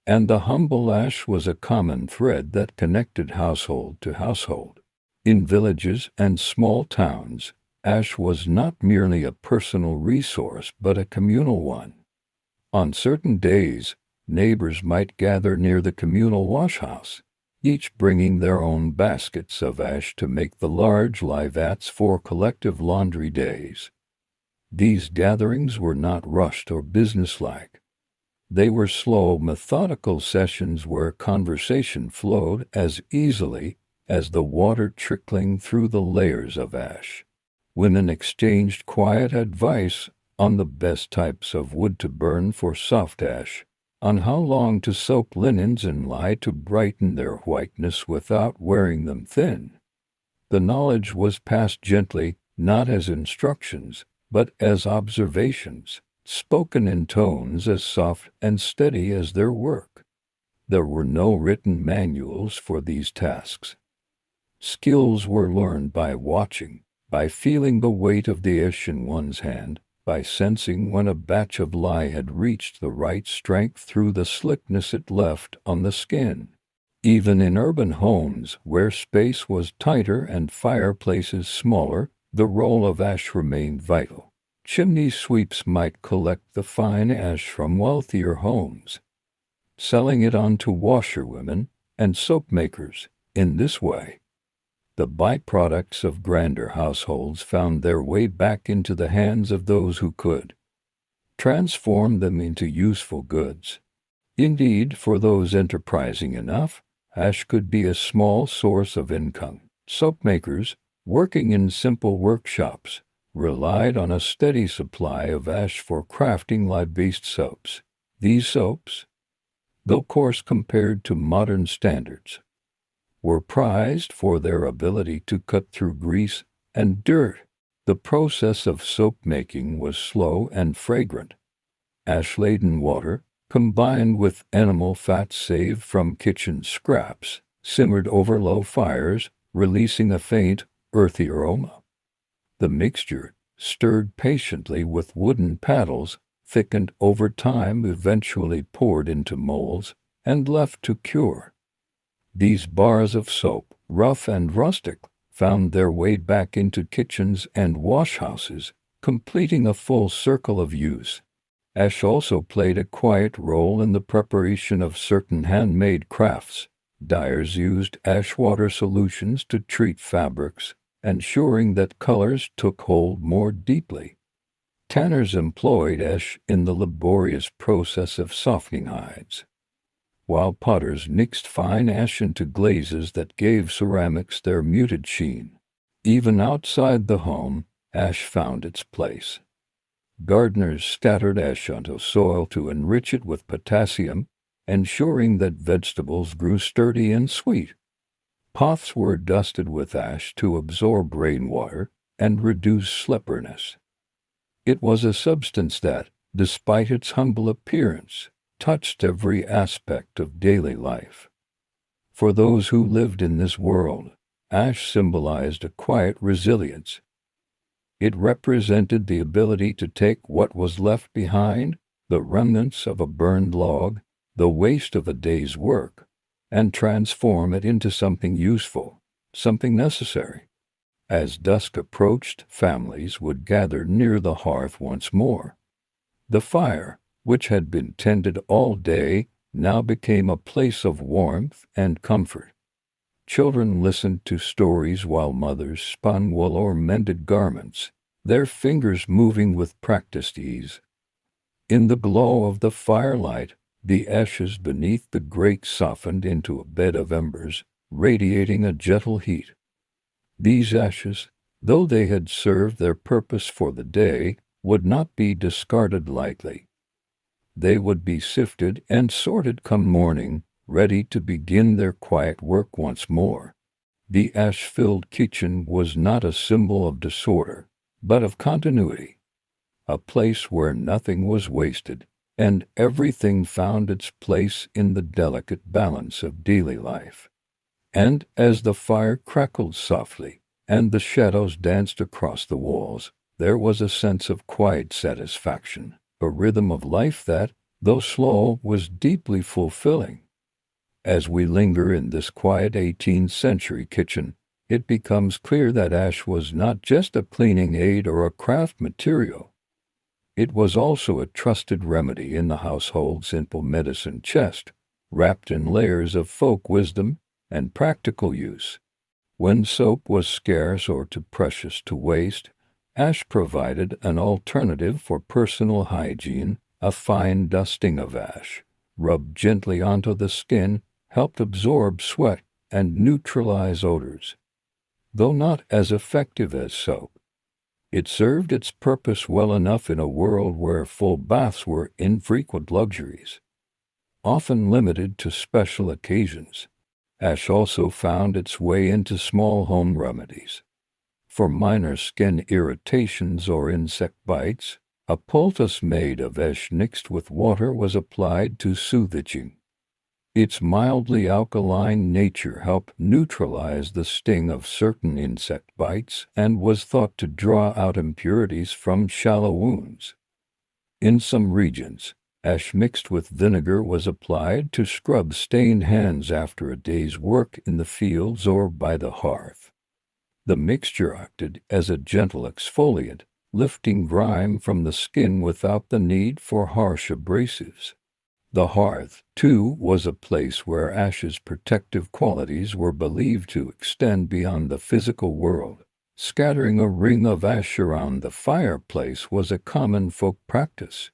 and the humble ash was a common thread that connected household to household. In villages and small towns, ash was not merely a personal resource but a communal one. On certain days, neighbors might gather near the communal washhouse, each bringing their own baskets of ash to make the large lye vats for collective laundry days. These gatherings were not rushed or businesslike. They were slow, methodical sessions where conversation flowed as easily as the water trickling through the layers of ash. Women exchanged quiet advice on the best types of wood to burn for soft ash, on how long to soak linens in lye to brighten their whiteness without wearing them thin. The knowledge was passed gently, not as instructions, but as observations, spoken in tones as soft and steady as their work. There were no written manuals for these tasks. Skills were learned by watching, by feeling the weight of the ash in one's hand, by sensing when a batch of lye had reached the right strength through the slickness it left on the skin. Even in urban homes, where space was tighter and fireplaces smaller, the role of ash remained vital. Chimney sweeps might collect the fine ash from wealthier homes, selling it on to washerwomen and soap makers. In this way, the byproducts of grander households found their way back into the hands of those who could transform them into useful goods. Indeed, for those enterprising enough, ash could be a small source of income. Soap makers, working in simple workshops, relied on a steady supply of ash for crafting lye-based soaps. These soaps, though coarse compared to modern standards, were prized for their ability to cut through grease and dirt. The process of soap making was slow and fragrant. Ash-laden water, combined with animal fat saved from kitchen scraps, simmered over low fires, releasing a faint, earthy aroma. The mixture, stirred patiently with wooden paddles, thickened over time, eventually poured into molds, and left to cure. These bars of soap, rough and rustic, found their way back into kitchens and washhouses, completing a full circle of use. Ash also played a quiet role in the preparation of certain handmade crafts. Dyers used ash water solutions to treat fabrics, ensuring that colors took hold more deeply. Tanners employed ash in the laborious process of softening hides, while potters mixed fine ash into glazes that gave ceramics their muted sheen. Even outside the home, ash found its place. Gardeners scattered ash onto soil to enrich it with potassium, ensuring that vegetables grew sturdy and sweet. Pots were dusted with ash to absorb rainwater and reduce slipperiness. It was a substance that, despite its humble appearance, touched every aspect of daily life. For those who lived in this world, Ash symbolized a quiet resilience. It represented the ability to take what was left behind, the remnants of a burned log, the waste of a day's work, and transform it into something useful, something necessary. As dusk approached, families would gather near the hearth once more. The fire, which had been tended all day, now became a place of warmth and comfort. Children listened to stories while mothers spun wool or mended garments, their fingers moving with practiced ease. In the glow of the firelight, the ashes beneath the grate softened into a bed of embers, radiating a gentle heat. These ashes, though they had served their purpose for the day, would not be discarded lightly. They would be sifted and sorted come morning, ready to begin their quiet work once more. The ash-filled kitchen was not a symbol of disorder, but of continuity, a place where nothing was wasted, and everything found its place in the delicate balance of daily life. And as the fire crackled softly, and the shadows danced across the walls, there was a sense of quiet satisfaction, a rhythm of life that, though slow, was deeply fulfilling. As we linger in this quiet 18th century kitchen, it becomes clear that ash was not just a cleaning aid or a craft material. It was also a trusted remedy in the household's simple medicine chest, wrapped in layers of folk wisdom and practical use. When soap was scarce or too precious to waste, ash provided an alternative for personal hygiene. A fine dusting of ash, rubbed gently onto the skin, helped absorb sweat and neutralize odors. Though not as effective as soap, it served its purpose well enough in a world where full baths were infrequent luxuries, often limited to special occasions. Ash also found its way into small home remedies. For minor skin irritations or insect bites, a poultice made of ash mixed with water was applied to soothe itching. Its mildly alkaline nature helped neutralize the sting of certain insect bites and was thought to draw out impurities from shallow wounds. In some regions, ash mixed with vinegar was applied to scrub stained hands after a day's work in the fields or by the hearth. The mixture acted as a gentle exfoliant, lifting grime from the skin without the need for harsh abrasives. The hearth, too, was a place where ash's protective qualities were believed to extend beyond the physical world. Scattering a ring of ash around the fireplace was a common folk practice,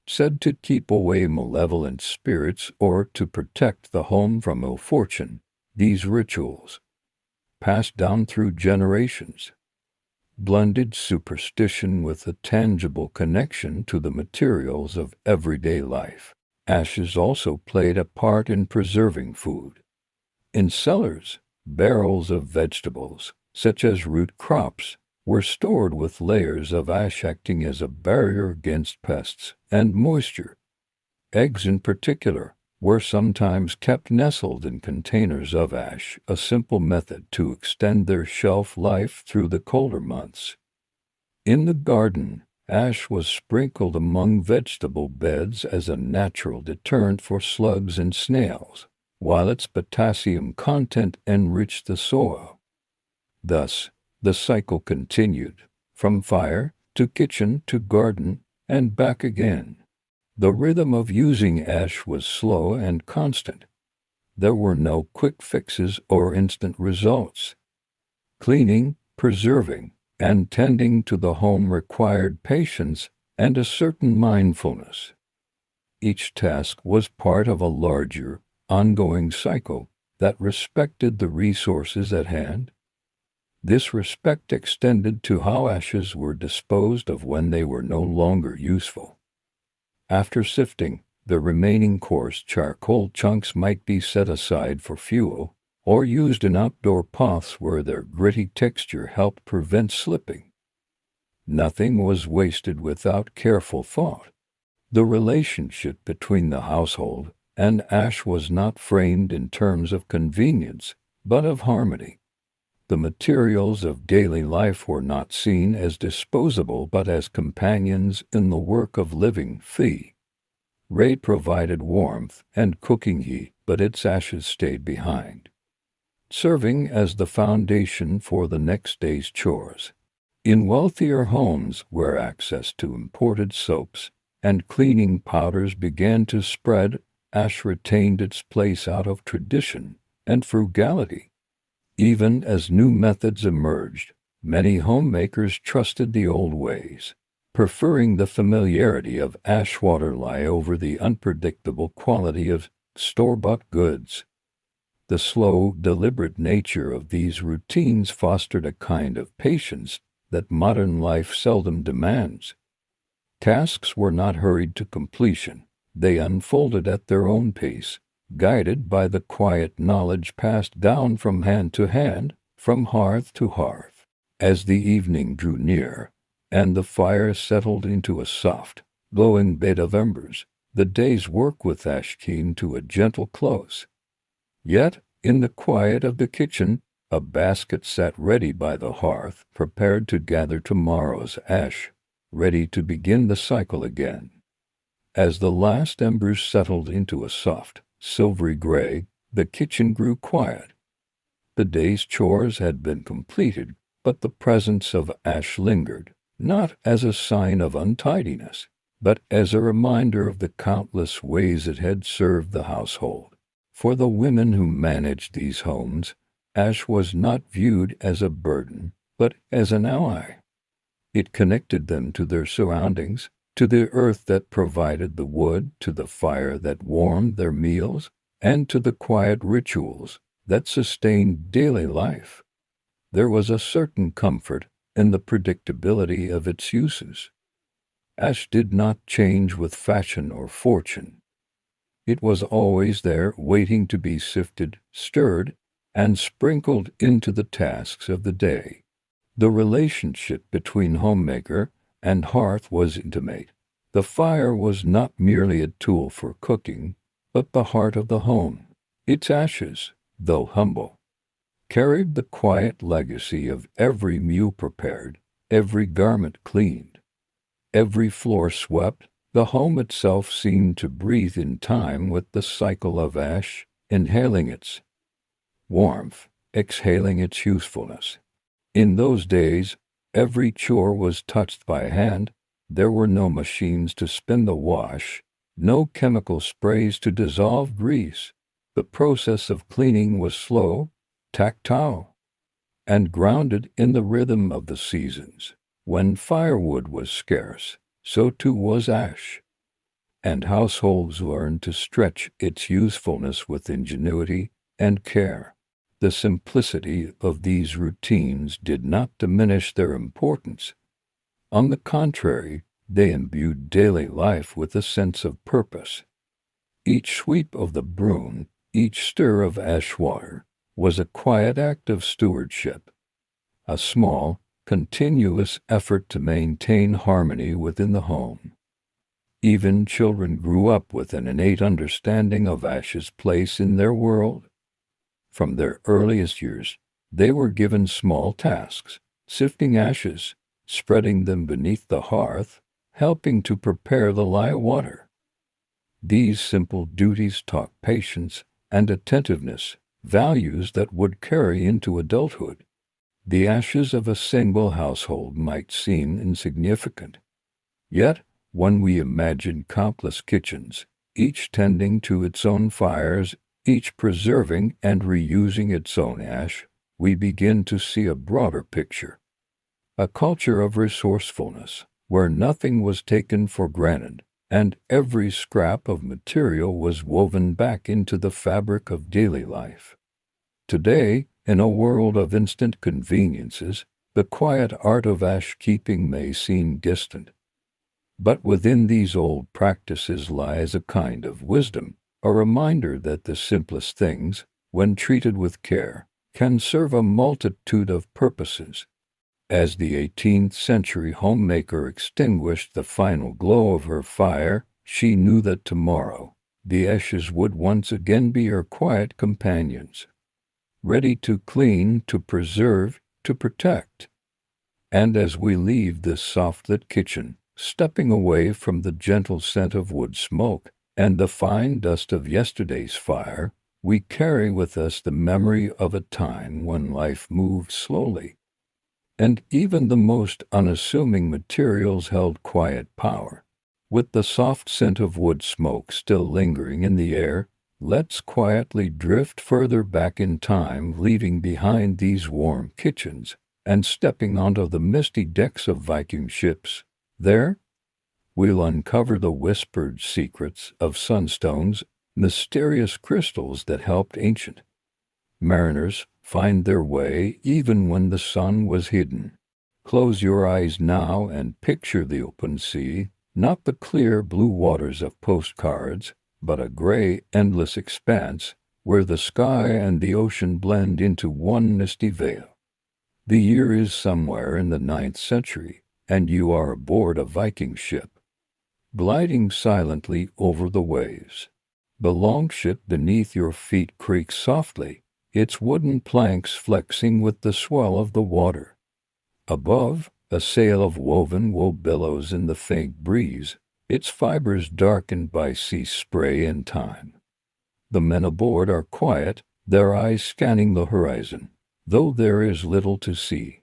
said to keep away malevolent spirits or to protect the home from ill fortune. These rituals, passed down through generations, blended superstition with a tangible connection to the materials of everyday life. Ashes also played a part in preserving food. In cellars, barrels of vegetables, such as root crops, were stored with layers of ash acting as a barrier against pests and moisture. Eggs in particular were sometimes kept nestled in containers of ash, a simple method to extend their shelf life through the colder months. In the garden, ash was sprinkled among vegetable beds as a natural deterrent for slugs and snails, while its potassium content enriched the soil. Thus, the cycle continued, from fire to kitchen to garden and back again. The rhythm of using ash was slow and constant. There were no quick fixes or instant results. Cleaning, preserving, and tending to the home required patience and a certain mindfulness. Each task was part of a larger, ongoing cycle that respected the resources at hand. This respect extended to how ashes were disposed of when they were no longer useful. After sifting, the remaining coarse charcoal chunks might be set aside for fuel, or used in outdoor pots where their gritty texture helped prevent slipping. Nothing was wasted without careful thought. The relationship between the household and ash was not framed in terms of convenience, but of harmony. The materials of daily life were not seen as disposable but as companions in the work of living. Ray provided warmth and cooking heat, but its ashes stayed behind, serving as the foundation for the next day's chores. In wealthier homes where access to imported soaps and cleaning powders began to spread, ash retained its place out of tradition and frugality. Even as new methods emerged, many homemakers trusted the old ways, preferring the familiarity of ash water lye over the unpredictable quality of store-bought goods. The slow, deliberate nature of these routines fostered a kind of patience that modern life seldom demands. Tasks were not hurried to completion. They unfolded at their own pace, guided by the quiet knowledge passed down from hand to hand, from hearth to hearth. As the evening drew near, and the fire settled into a soft, glowing bed of embers, the day's work with ash came to a gentle close. Yet, in the quiet of the kitchen, a basket sat ready by the hearth, prepared to gather tomorrow's ash, ready to begin the cycle again. As the last embers settled into a soft, silvery gray, the kitchen grew quiet. The day's chores had been completed, but the presence of ash lingered, not as a sign of untidiness, but as a reminder of the countless ways it had served the household. For the women who managed these homes, ash was not viewed as a burden, but as an ally. It connected them to their surroundings, to the earth that provided the wood, to the fire that warmed their meals, and to the quiet rituals that sustained daily life. There was a certain comfort in the predictability of its uses. Ash did not change with fashion or fortune. It was always there, waiting to be sifted, stirred, and sprinkled into the tasks of the day. The relationship between homemaker and hearth was intimate. The fire was not merely a tool for cooking, but the heart of the home. Its ashes, though humble, carried the quiet legacy of every meal prepared, every garment cleaned, every floor swept. The home itself seemed to breathe in time with the cycle of ash, inhaling its warmth, exhaling its usefulness. In those days, every chore was touched by hand. There were no machines to spin the wash, no chemical sprays to dissolve grease. The process of cleaning was slow, tactile, and grounded in the rhythm of the seasons. When firewood was scarce, so too was ash, and households learned to stretch its usefulness with ingenuity and care. The simplicity of these routines did not diminish their importance. On the contrary, they imbued daily life with a sense of purpose. Each sweep of the broom, each stir of ash water, was a quiet act of stewardship, a small, continuous effort to maintain harmony within the home. Even children grew up with an innate understanding of ash's place in their world. From their earliest years, they were given small tasks, sifting ashes, spreading them beneath the hearth, helping to prepare the lye water. These simple duties taught patience and attentiveness, values that would carry into adulthood. The ashes of a single household might seem insignificant. Yet, when we imagine countless kitchens, each tending to its own fires, each preserving and reusing its own ash, we begin to see a broader picture. A culture of resourcefulness, where nothing was taken for granted, and every scrap of material was woven back into the fabric of daily life. Today, in a world of instant conveniences, the quiet art of ash-keeping may seem distant. But within these old practices lies a kind of wisdom, a reminder that the simplest things, when treated with care, can serve a multitude of purposes. As the 18th century homemaker extinguished the final glow of her fire, she knew that tomorrow the ashes would once again be her quiet companions. ready to clean, to preserve, to protect. And as we leave this soft-lit kitchen, stepping away from the gentle scent of wood smoke and the fine dust of yesterday's fire, we carry with us the memory of a time when life moved slowly, and even the most unassuming materials held quiet power. With the soft scent of wood smoke still lingering in the air, let's quietly drift further back in time, leaving behind these warm kitchens and stepping onto the misty decks of Viking ships. There, we'll uncover the whispered secrets of sunstones, mysterious crystals that helped ancient mariners find their way even when the sun was hidden. Close your eyes now and picture the open sea, not the clear blue waters of postcards, but a gray, endless expanse where the sky and the ocean blend into one misty veil. The year is somewhere in the 9th century, and you are aboard a Viking ship, gliding silently over the waves. The longship beneath your feet creaks softly, its wooden planks flexing with the swell of the water. Above, a sail of woven wool billows in the faint breeze, its fibers darkened by sea spray and time. The men aboard are quiet, their eyes scanning the horizon, though there is little to see.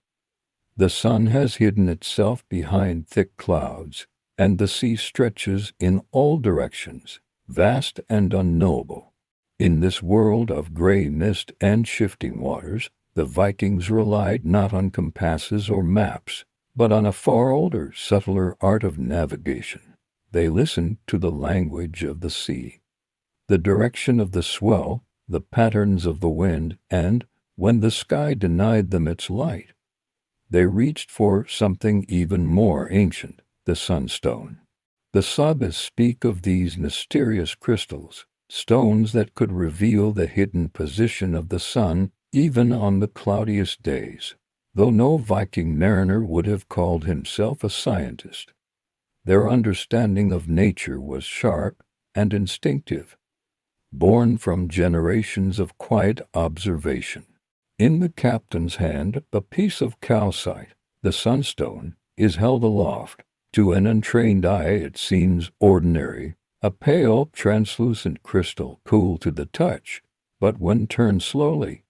The sun has hidden itself behind thick clouds, and the sea stretches in all directions, vast and unknowable. In this world of gray mist and shifting waters, the Vikings relied not on compasses or maps, but on a far older, subtler art of navigation. They listened to the language of the sea, the direction of the swell, the patterns of the wind, and, when the sky denied them its light, they reached for something even more ancient, the sunstone. The sagas speak of these mysterious crystals, stones that could reveal the hidden position of the sun even on the cloudiest days. Though no Viking mariner would have called himself a scientist, their understanding of nature was sharp and instinctive, born from generations of quiet observation. In the captain's hand, a piece of calcite, the sunstone, is held aloft. To an untrained eye it seems ordinary, a pale, translucent crystal cool to the touch, but when turned slowly,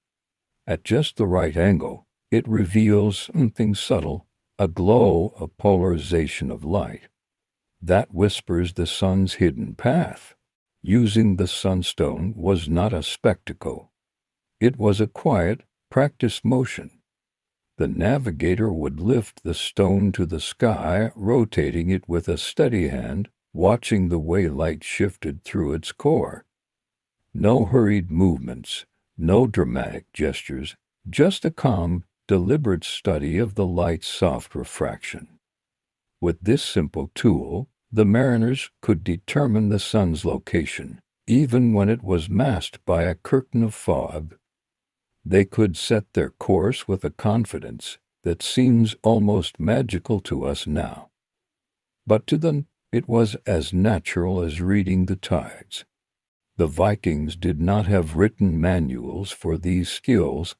at just the right angle, it reveals something subtle, a glow, a polarization of light that whispers the sun's hidden path. Using the sunstone was not a spectacle. It was a quiet, practiced motion. The navigator would lift the stone to the sky, rotating it with a steady hand, watching the way light shifted through its core. No hurried movements, no dramatic gestures, just a calm, deliberate study of the light's soft refraction. With this simple tool, the mariners could determine the sun's location, even when it was masked by a curtain of fog. They could set their course with a confidence that seems almost magical to us now. But to them, it was as natural as reading the tides. The Vikings did not have written manuals for these skills.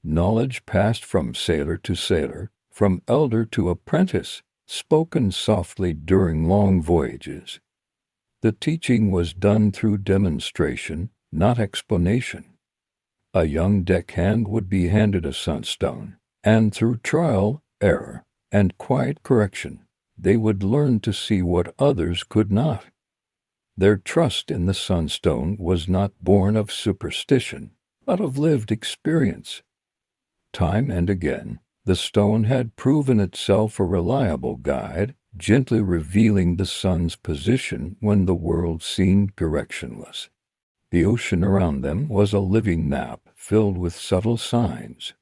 Knowledge passed from sailor to sailor, from elder to apprentice, spoken softly during long voyages. The teaching was done through demonstration, not explanation. A young deckhand would be handed a sunstone, and through trial, error, and quiet correction, they would learn to see what others could not. Their trust in the sunstone was not born of superstition, but of lived experience. Time and again, the stone had proven itself a reliable guide, gently revealing the sun's position when the world seemed directionless. The ocean around them was a living map filled with subtle signs.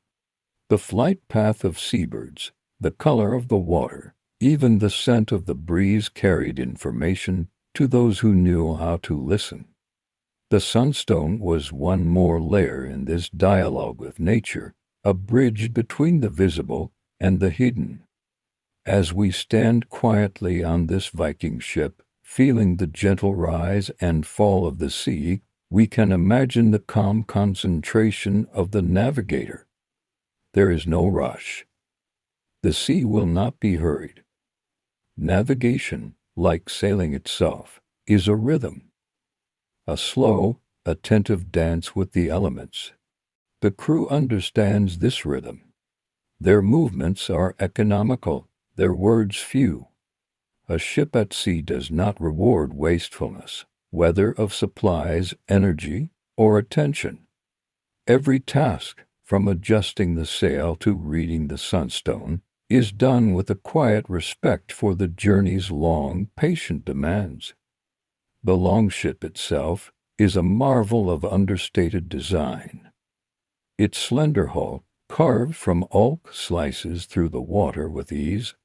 The flight path of seabirds, the color of the water, even the scent of the breeze carried information to those who knew how to listen. The sunstone was one more layer in this dialogue with nature, a bridge between the visible and the hidden. As we stand quietly on this Viking ship, feeling the gentle rise and fall of the sea, We can imagine the calm concentration of the navigator. There is no rush. The sea will not be hurried. Navigation, like sailing itself, is a rhythm, a slow, attentive dance with the elements. The crew understands this rhythm. Their movements are economical, their words few. A ship at sea does not reward wastefulness, whether of supplies, energy, or attention. Every task, from adjusting the sail to reading the sunstone, is done with a quiet respect for the journey's long, patient demands. The longship itself is a marvel of understated design. Its slender hull, carved from oak, slices through the water with ease.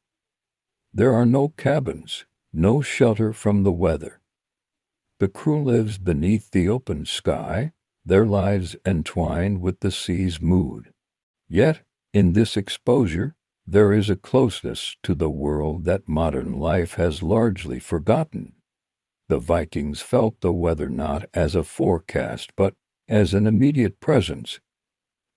There are no cabins, no shelter from the weather. The crew lives beneath the open sky, their lives entwined with the sea's mood. Yet, in this exposure, there is a closeness to the world that modern life has largely forgotten. The Vikings felt the weather not as a forecast but as an immediate presence.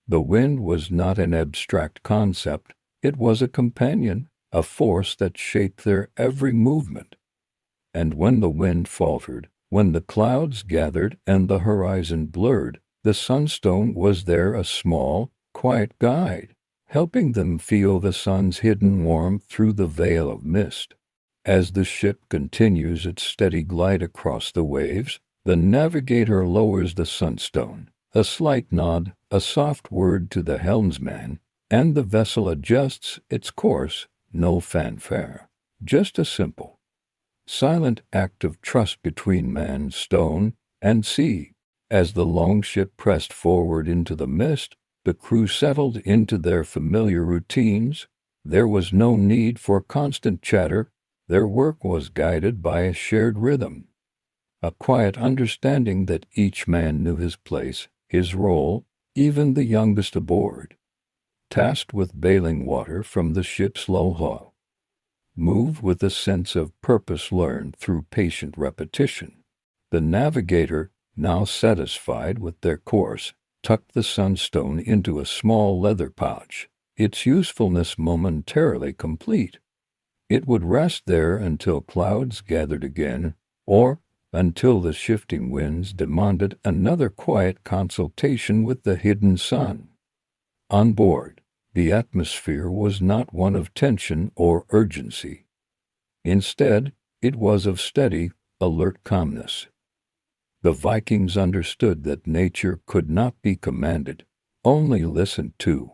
The wind was not an abstract concept, it was a companion, a force that shaped their every movement. And when the wind faltered, when the clouds gathered and the horizon blurred, the sunstone was there a small, quiet guide, helping them feel the sun's hidden warmth through the veil of mist. As the ship continues its steady glide across the waves, the navigator lowers the sunstone. A slight nod, a soft word to the helmsman, and the vessel adjusts its course, no fanfare, just a simple, silent act of trust between man, stone, and sea. As the longship pressed forward into the mist, the crew settled into their familiar routines. There was no need for constant chatter. Their work was guided by a shared rhythm, a quiet understanding that each man knew his place, his role, even the youngest aboard, tasked with bailing water from the ship's low hull, moved with a sense of purpose learned through patient repetition. The navigator, now satisfied with their course, tucked the sunstone into a small leather pouch, its usefulness momentarily complete. It would rest there until clouds gathered again, or until the shifting winds demanded another quiet consultation with the hidden sun. On board, the atmosphere was not one of tension or urgency. Instead, it was of steady, alert calmness. The Vikings understood that nature could not be commanded, only listened to.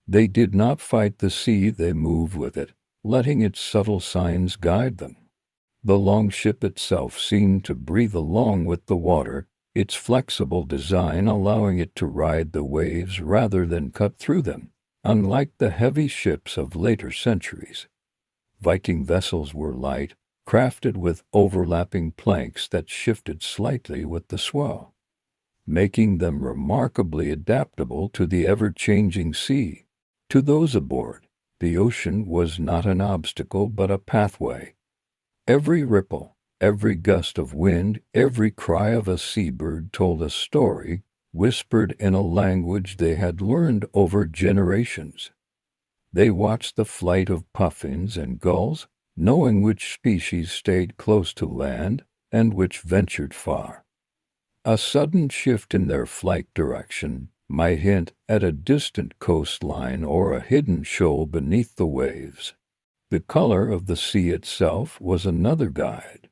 They did not fight the sea, they moved with it, letting its subtle signs guide them. The longship itself seemed to breathe along with the water, its flexible design allowing it to ride the waves rather than cut through them. Unlike the heavy ships of later centuries, Viking vessels were light, crafted with overlapping planks that shifted slightly with the swell, making them remarkably adaptable to the ever-changing sea. To those aboard, the ocean was not an obstacle but a pathway. Every ripple, every gust of wind, every cry of a seabird told a story, whispered in a language they had learned over generations. They watched the flight of puffins and gulls, knowing which species stayed close to land and which ventured far. A sudden shift in their flight direction might hint at a distant coastline or a hidden shoal beneath the waves. The color of the sea itself was another guide.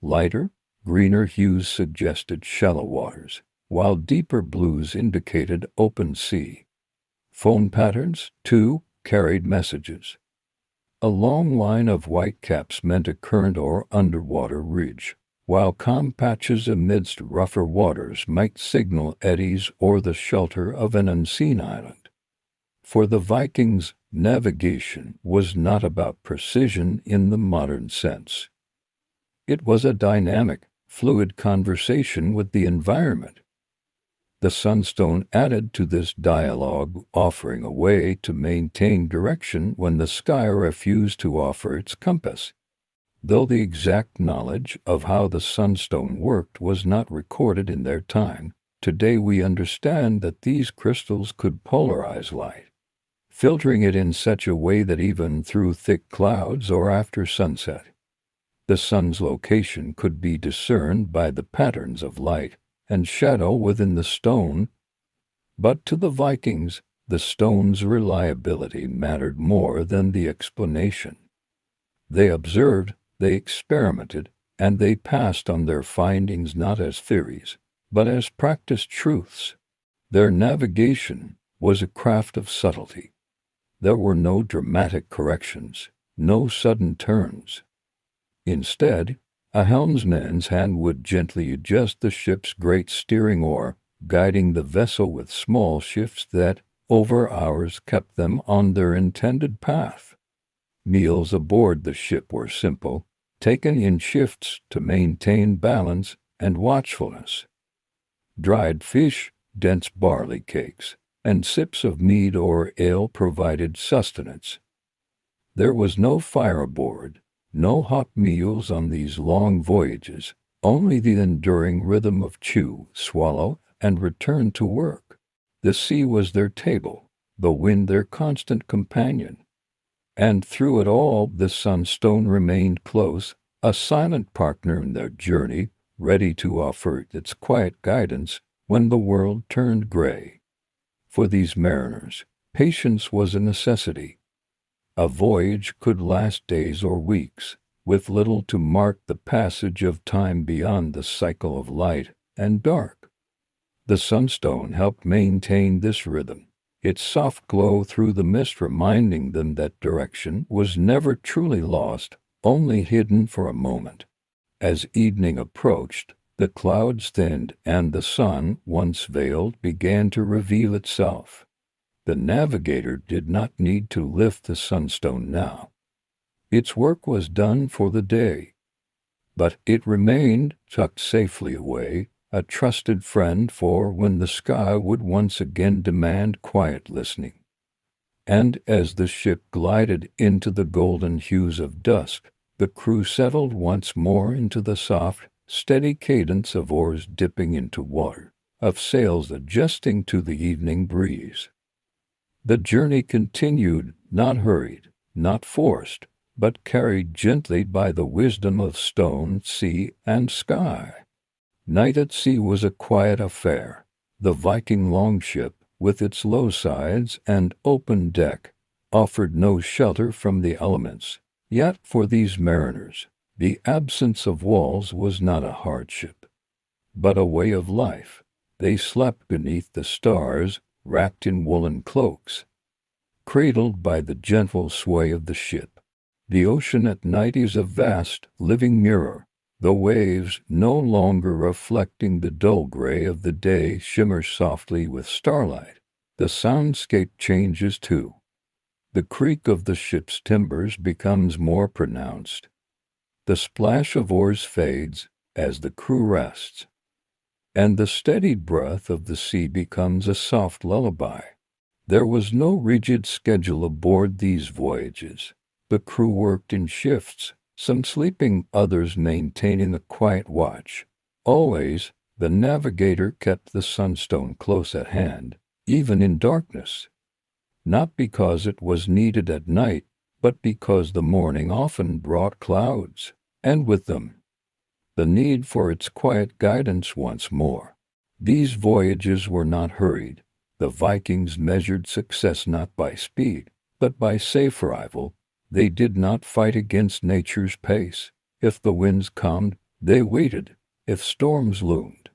Lighter, greener hues suggested shallow waters, while deeper blues indicated open sea. Foam patterns, too, carried messages. A long line of white caps meant a current or underwater ridge, while calm patches amidst rougher waters might signal eddies or the shelter of an unseen island. For the Vikings, navigation was not about precision in the modern sense. It was a dynamic, fluid conversation with the environment. The sunstone added to this dialogue, offering a way to maintain direction when the sky refused to offer its compass. Though the exact knowledge of how the sunstone worked was not recorded in their time, today we understand that these crystals could polarize light, filtering it in such a way that even through thick clouds or after sunset, the sun's location could be discerned by the patterns of light and shadow within the stone. But to the Vikings, the stone's reliability mattered more than the explanation. They observed, they experimented, and they passed on their findings not as theories, but as practiced truths. Their navigation was a craft of subtlety. There were no dramatic corrections, no sudden turns. Instead, a helmsman's hand would gently adjust the ship's great steering oar, guiding the vessel with small shifts that, over hours, kept them on their intended path. Meals aboard the ship were simple, taken in shifts to maintain balance and watchfulness. Dried fish, dense barley cakes, and sips of mead or ale provided sustenance. There was no fire aboard, no hot meals on these long voyages, only the enduring rhythm of chew, swallow, and return to work. The sea was their table, the wind their constant companion. And through it all the sunstone remained close, a silent partner in their journey, ready to offer its quiet guidance when the world turned gray. For these mariners, patience was a necessity. A voyage could last days or weeks, with little to mark the passage of time beyond the cycle of light and dark. The sunstone helped maintain this rhythm, its soft glow through the mist reminding them that direction was never truly lost, only hidden for a moment. As evening approached, the clouds thinned and the sun, once veiled, began to reveal itself. The navigator did not need to lift the sunstone now. Its work was done for the day. But it remained, tucked safely away, a trusted friend for when the sky would once again demand quiet listening. And as the ship glided into the golden hues of dusk, the crew settled once more into the soft, steady cadence of oars dipping into water, of sails adjusting to the evening breeze. The journey continued, not hurried, not forced, but carried gently by the wisdom of stone, sea, and sky. Night at sea was a quiet affair. The Viking longship, with its low sides and open deck, offered no shelter from the elements. Yet for these mariners, the absence of walls was not a hardship, but a way of life. They slept beneath the stars, wrapped in woolen cloaks, cradled by the gentle sway of the ship. The ocean at night is a vast, living mirror. The waves, no longer reflecting the dull gray of the day, shimmer softly with starlight. The soundscape changes too. The creak of the ship's timbers becomes more pronounced. The splash of oars fades as the crew rests, and the steadied breath of the sea becomes a soft lullaby. There was no rigid schedule aboard these voyages. The crew worked in shifts, some sleeping, others maintaining a quiet watch. Always, the navigator kept the sunstone close at hand, even in darkness. Not because it was needed at night, but because the morning often brought clouds, and with them, the need for its quiet guidance once more. These voyages were not hurried. The Vikings measured success not by speed, but by safe arrival. They did not fight against nature's pace. If the winds calmed, they waited. If storms loomed,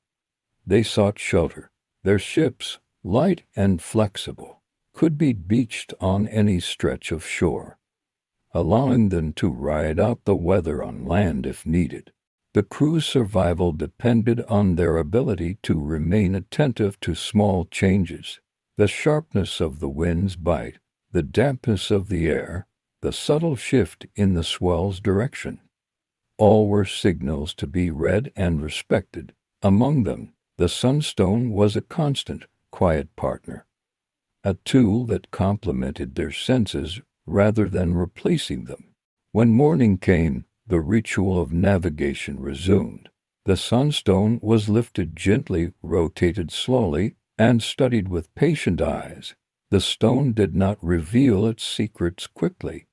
they sought shelter. Their ships, light and flexible, could be beached on any stretch of shore, allowing them to ride out the weather on land if needed. The crew's survival depended on their ability to remain attentive to small changes, the sharpness of the wind's bite, the dampness of the air, the subtle shift in the swell's direction. All were signals to be read and respected. Among them, the sunstone was a constant, quiet partner, a tool that complemented their senses rather than replacing them. When morning came, The ritual of navigation resumed. The sunstone was lifted gently, rotated slowly, and studied with patient eyes. The stone did not reveal its secrets quickly.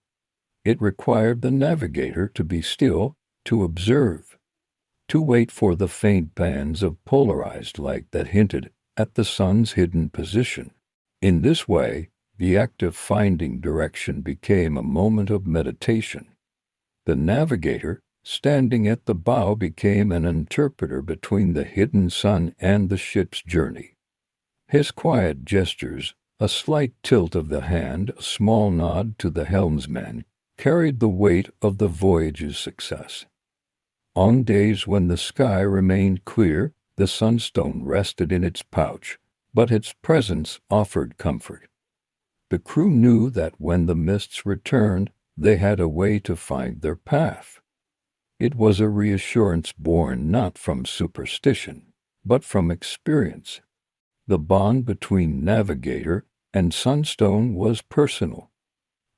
It required the navigator to be still, to observe, to wait for the faint bands of polarized light that hinted at the sun's hidden position. In this way, the act of finding direction became a moment of meditation. The navigator, standing at the bow, became an interpreter between the hidden sun and the ship's journey. His quiet gestures, a slight tilt of the hand, a small nod to the helmsman, carried the weight of the voyage's success. On days when the sky remained clear, the sunstone rested in its pouch, but its presence offered comfort. The crew knew that when the mists returned, they had a way to find their path. It was a reassurance born not from superstition, but from experience. The bond between navigator and sunstone was personal.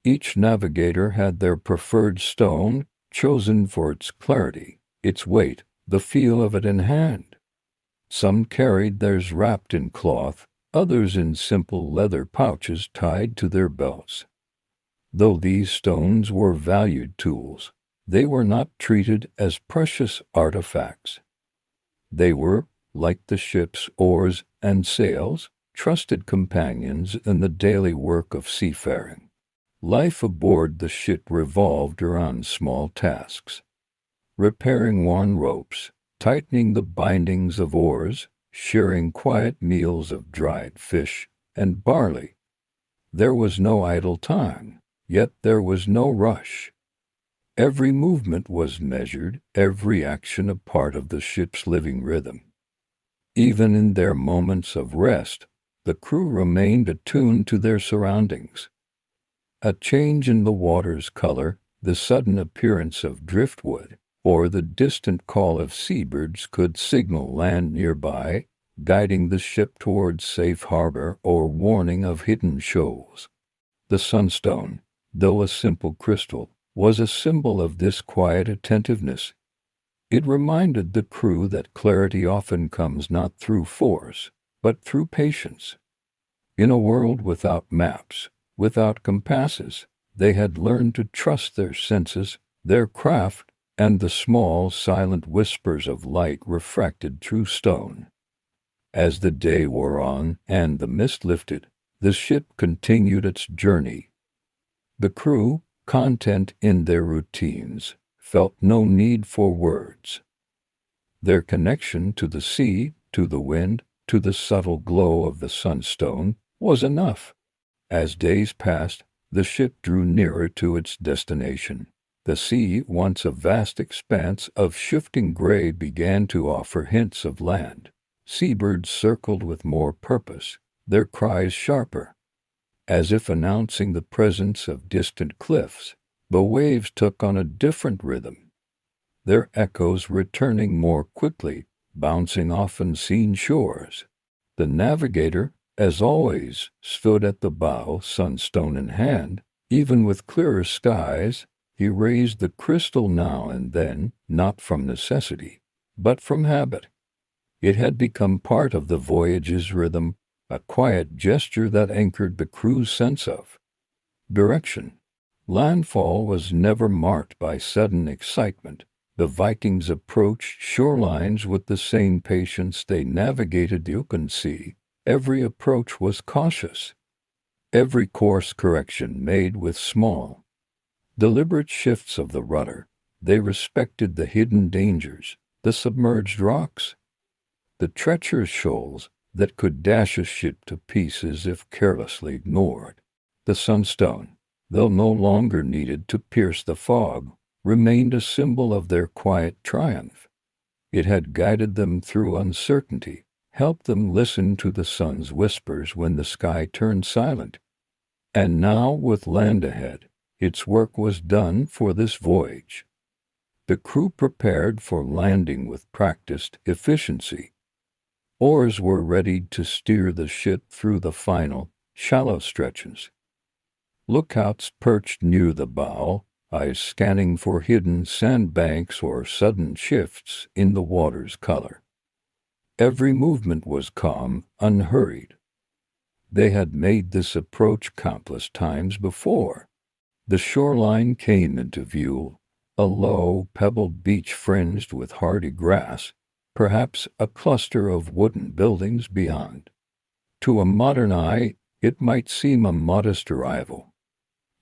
Each navigator had their preferred stone, chosen for its clarity, its weight, the feel of it in hand. Some carried theirs wrapped in cloth, others in simple leather pouches tied to their belts. Though these stones were valued tools, they were not treated as precious artifacts. They were, like the ship's oars and sails, trusted companions in the daily work of seafaring. Life aboard the ship revolved around small tasks: repairing worn ropes, tightening the bindings of oars, sharing quiet meals of dried fish and barley. There was no idle time, yet there was no rush. Every movement was measured, every action a part of the ship's living rhythm. Even in their moments of rest, the crew remained attuned to their surroundings. A change in the water's color, the sudden appearance of driftwood, or the distant call of seabirds could signal land nearby, guiding the ship towards safe harbor or warning of hidden shoals. The sunstone, though a simple crystal, was a symbol of this quiet attentiveness. It reminded the crew that clarity often comes not through force, but through patience. In a world without maps, without compasses, they had learned to trust their senses, their craft, and the small, silent whispers of light refracted through stone. As the day wore on and the mist lifted, the ship continued its journey. The crew, content in their routines, felt no need for words. Their connection to the sea, to the wind, to the subtle glow of the sunstone was enough. As days passed, the ship drew nearer to its destination. The sea, once a vast expanse of shifting gray, began to offer hints of land. Seabirds circled with more purpose, their cries sharper, as if announcing the presence of distant cliffs. The waves took on a different rhythm, their echoes returning more quickly, bouncing off unseen shores. The navigator, as always, stood at the bow, sunstone in hand. Even with clearer skies, he raised the crystal now and then, not from necessity, but from habit. It had become part of the voyage's rhythm, a quiet gesture that anchored the crew's sense of direction. Landfall was never marked by sudden excitement. The Vikings approached shorelines with the same patience they navigated the open sea. Every approach was cautious, every course correction made with small, deliberate shifts of the rudder. They respected the hidden dangers, the submerged rocks, the treacherous shoals that could dash a ship to pieces if carelessly ignored. The sunstone, though no longer needed to pierce the fog, remained a symbol of their quiet triumph. It had guided them through uncertainty, helped them listen to the sun's whispers when the sky turned silent. And now, with land ahead, its work was done for this voyage. The crew prepared for landing with practiced efficiency. Oars were ready to steer the ship through the final, shallow stretches. Lookouts perched near the bow, eyes scanning for hidden sandbanks or sudden shifts in the water's color. Every movement was calm, unhurried. They had made this approach countless times before. The shoreline came into view, a low, pebbled beach fringed with hardy grass, perhaps a cluster of wooden buildings beyond. To a modern eye, it might seem a modest arrival.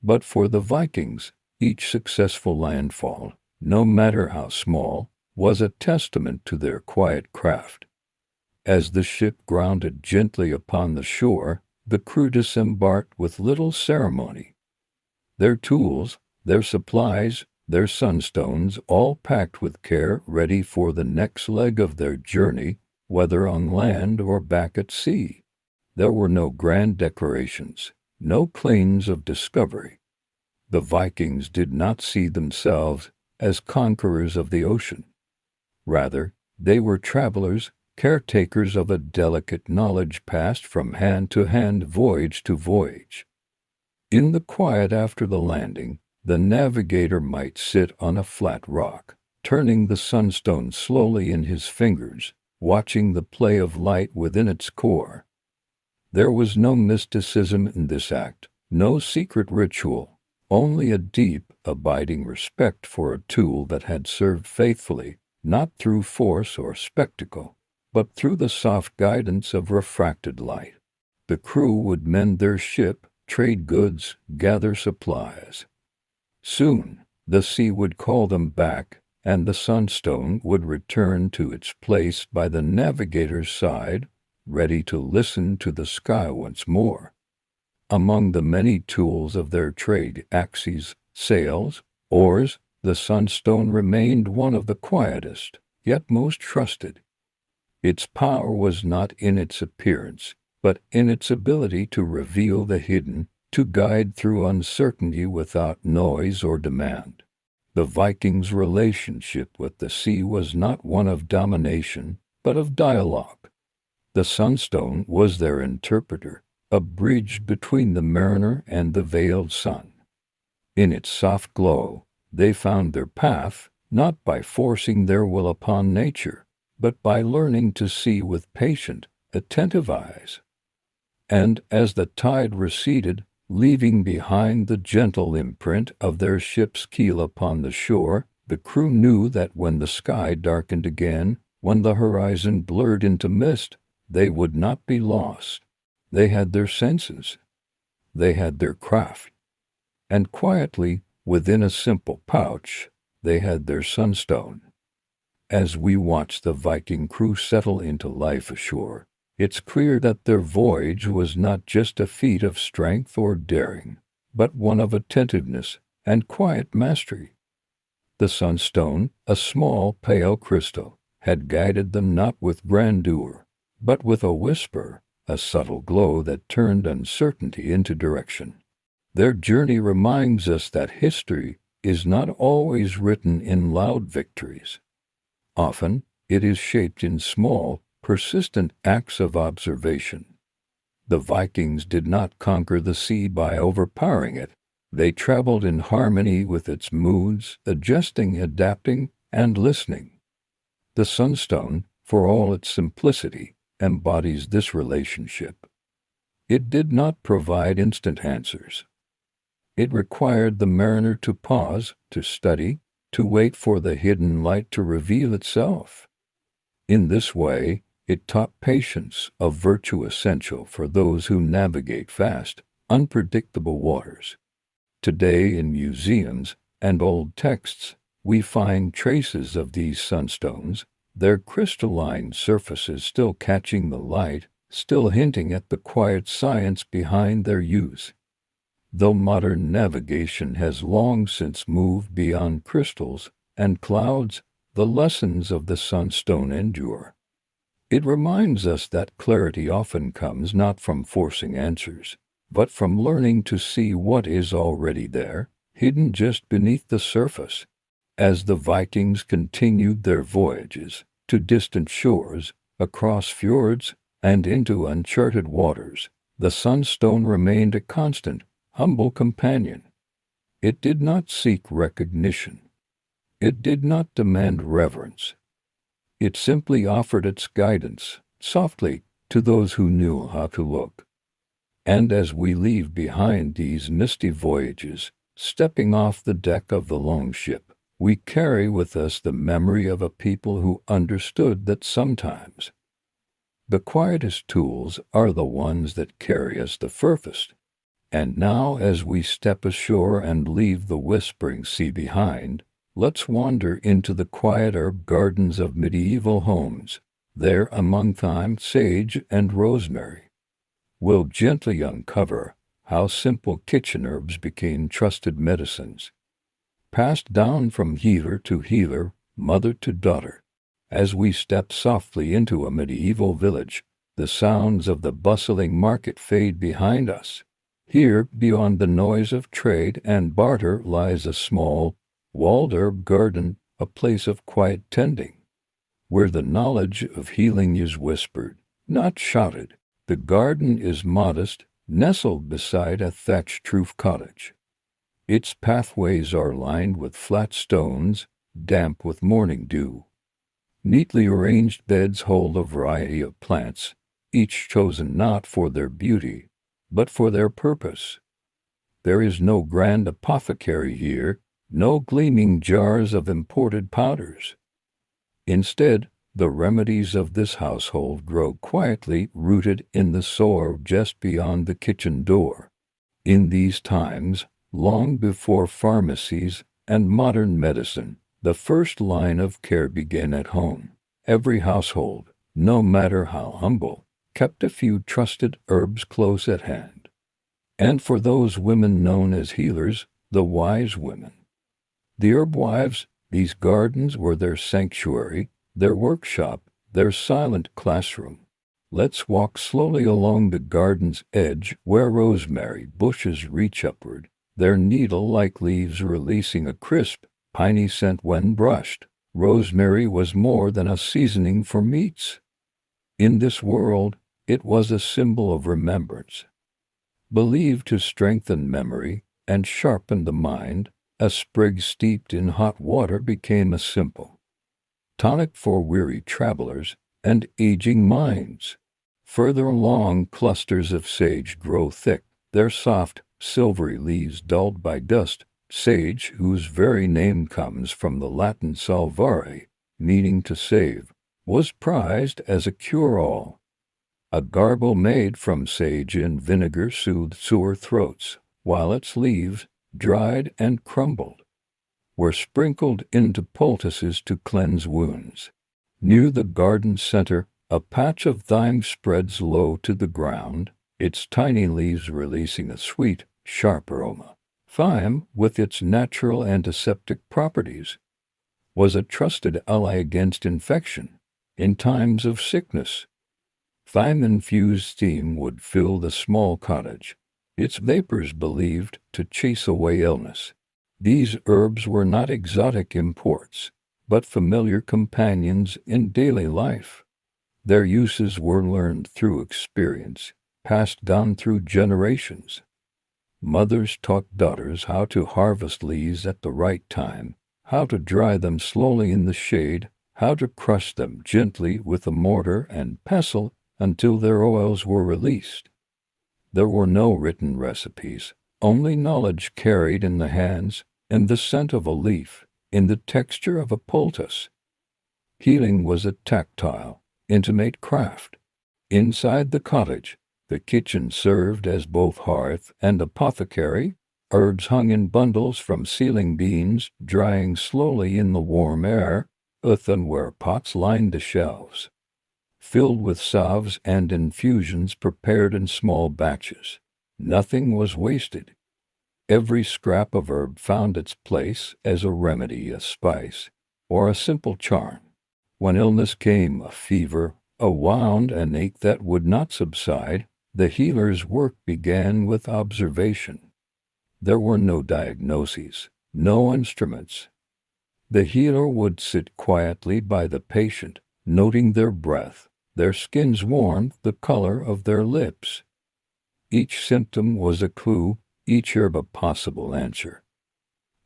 But for the Vikings, each successful landfall, no matter how small, was a testament to their quiet craft. As the ship grounded gently upon the shore, the crew disembarked with little ceremony. Their tools, their supplies, their sunstones, all packed with care, ready for the next leg of their journey, whether on land or back at sea. There were no grand decorations, no claims of discovery. The Vikings did not see themselves as conquerors of the ocean. Rather, they were travelers, caretakers of a delicate knowledge passed from hand to hand, voyage to voyage. In the quiet after the landing, the navigator might sit on a flat rock, turning the sunstone slowly in his fingers, watching the play of light within its core. There was no mysticism in this act, no secret ritual, only a deep, abiding respect for a tool that had served faithfully, not through force or spectacle, but through the soft guidance of refracted light. The crew would mend their ship, trade goods, gather supplies. Soon, the sea would call them back, and the sunstone would return to its place by the navigator's side, ready to listen to the sky once more. Among the many tools of their trade, axes, sails, oars, the sunstone remained one of the quietest, yet most trusted. Its power was not in its appearance, but in its ability to reveal the hidden, to guide through uncertainty without noise or demand. The Vikings' relationship with the sea was not one of domination, but of dialogue. The sunstone was their interpreter, a bridge between the mariner and the veiled sun. In its soft glow, they found their path, not by forcing their will upon nature, but by learning to see with patient, attentive eyes. And as the tide receded, leaving behind the gentle imprint of their ship's keel upon the shore, the crew knew that when the sky darkened again, when the horizon blurred into mist, they would not be lost. They had their senses. They had their craft. And quietly, within a simple pouch, they had their sunstone. As we watch the Viking crew settle into life ashore, it's clear that their voyage was not just a feat of strength or daring, but one of attentiveness and quiet mastery. The sunstone, a small pale crystal, had guided them not with grandeur, but with a whisper, a subtle glow that turned uncertainty into direction. Their journey reminds us that history is not always written in loud victories. Often, it is shaped in small, persistent acts of observation. The Vikings did not conquer the sea by overpowering it. They traveled in harmony with its moods, adjusting, adapting, and listening. The sunstone, for all its simplicity, embodies this relationship. It did not provide instant answers. It required the mariner to pause, to study, to wait for the hidden light to reveal itself. In this way, it taught patience, a virtue essential for those who navigate vast, unpredictable waters. Today, in museums and old texts, we find traces of these sunstones, their crystalline surfaces still catching the light, still hinting at the quiet science behind their use. Though modern navigation has long since moved beyond crystals and clouds, the lessons of the sunstone endure. It reminds us that clarity often comes not from forcing answers, but from learning to see what is already there, hidden just beneath the surface. As the Vikings continued their voyages to distant shores, across fjords, and into uncharted waters, the sunstone remained a constant, humble companion. It did not seek recognition. It did not demand reverence. It simply offered its guidance, softly, to those who knew how to look. And as we leave behind these misty voyages, stepping off the deck of the longship, we carry with us the memory of a people who understood that sometimes the quietest tools are the ones that carry us the furthest. And now, as we step ashore and leave the whispering sea behind, let's wander into the quiet herb gardens of medieval homes. There, among thyme, sage, and rosemary, we'll gently uncover how simple kitchen herbs became trusted medicines, passed down from healer to healer, mother to daughter. As we step softly into a medieval village, the sounds of the bustling market fade behind us. Here, beyond the noise of trade and barter, lies a small, walled herb garden, a place of quiet tending, where the knowledge of healing is whispered, not shouted. The garden is modest, nestled beside a thatched roof cottage. Its pathways are lined with flat stones, damp with morning dew. Neatly arranged beds hold a variety of plants, each chosen not for their beauty, but for their purpose. There is no grand apothecary here, no gleaming jars of imported powders. Instead, the remedies of this household grow quietly rooted in the soil just beyond the kitchen door. In these times, long before pharmacies and modern medicine, the first line of care began at home. Every household, no matter how humble, kept a few trusted herbs close at hand. And for those women known as healers, the wise women, the herb wives, these gardens were their sanctuary, their workshop, their silent classroom. Let's walk slowly along the garden's edge where rosemary bushes reach upward, their needle-like leaves releasing a crisp, piney scent when brushed. Rosemary was more than a seasoning for meats. In this world, it was a symbol of remembrance. Believed to strengthen memory and sharpen the mind, a sprig steeped in hot water became a simple tonic for weary travelers and aging minds. Further along, clusters of sage grow thick, their soft, silvery leaves dulled by dust. Sage, whose very name comes from the Latin salvare, meaning to save, was prized as a cure-all. A gargle made from sage and vinegar soothed sore throats, while its leaves, dried and crumbled, were sprinkled into poultices to cleanse wounds. Near the garden center, a patch of thyme spreads low to the ground, its tiny leaves releasing a sweet, sharp aroma. Thyme, with its natural antiseptic properties, was a trusted ally against infection. In times of sickness, thyme-infused steam would fill the small cottage, its vapors believed to chase away illness. These herbs were not exotic imports, but familiar companions in daily life. Their uses were learned through experience, passed down through generations. Mothers taught daughters how to harvest leaves at the right time, how to dry them slowly in the shade, how to crush them gently with a mortar and pestle until their oils were released. There were no written recipes, only knowledge carried in the hands, in the scent of a leaf, in the texture of a poultice. Healing was a tactile, intimate craft. Inside the cottage, the kitchen served as both hearth and apothecary. Herbs hung in bundles from ceiling beams, drying slowly in the warm air. Earthenware pots lined the shelves, filled with salves and infusions prepared in small batches. Nothing was wasted. Every scrap of herb found its place as a remedy, a spice, or a simple charm. When illness came, a fever, a wound, an ache that would not subside, the healer's work began with observation. There were no diagnoses, no instruments. The healer would sit quietly by the patient, noting their breath, their skin's warmth, the color of their lips. Each symptom was a clue, each herb a possible answer.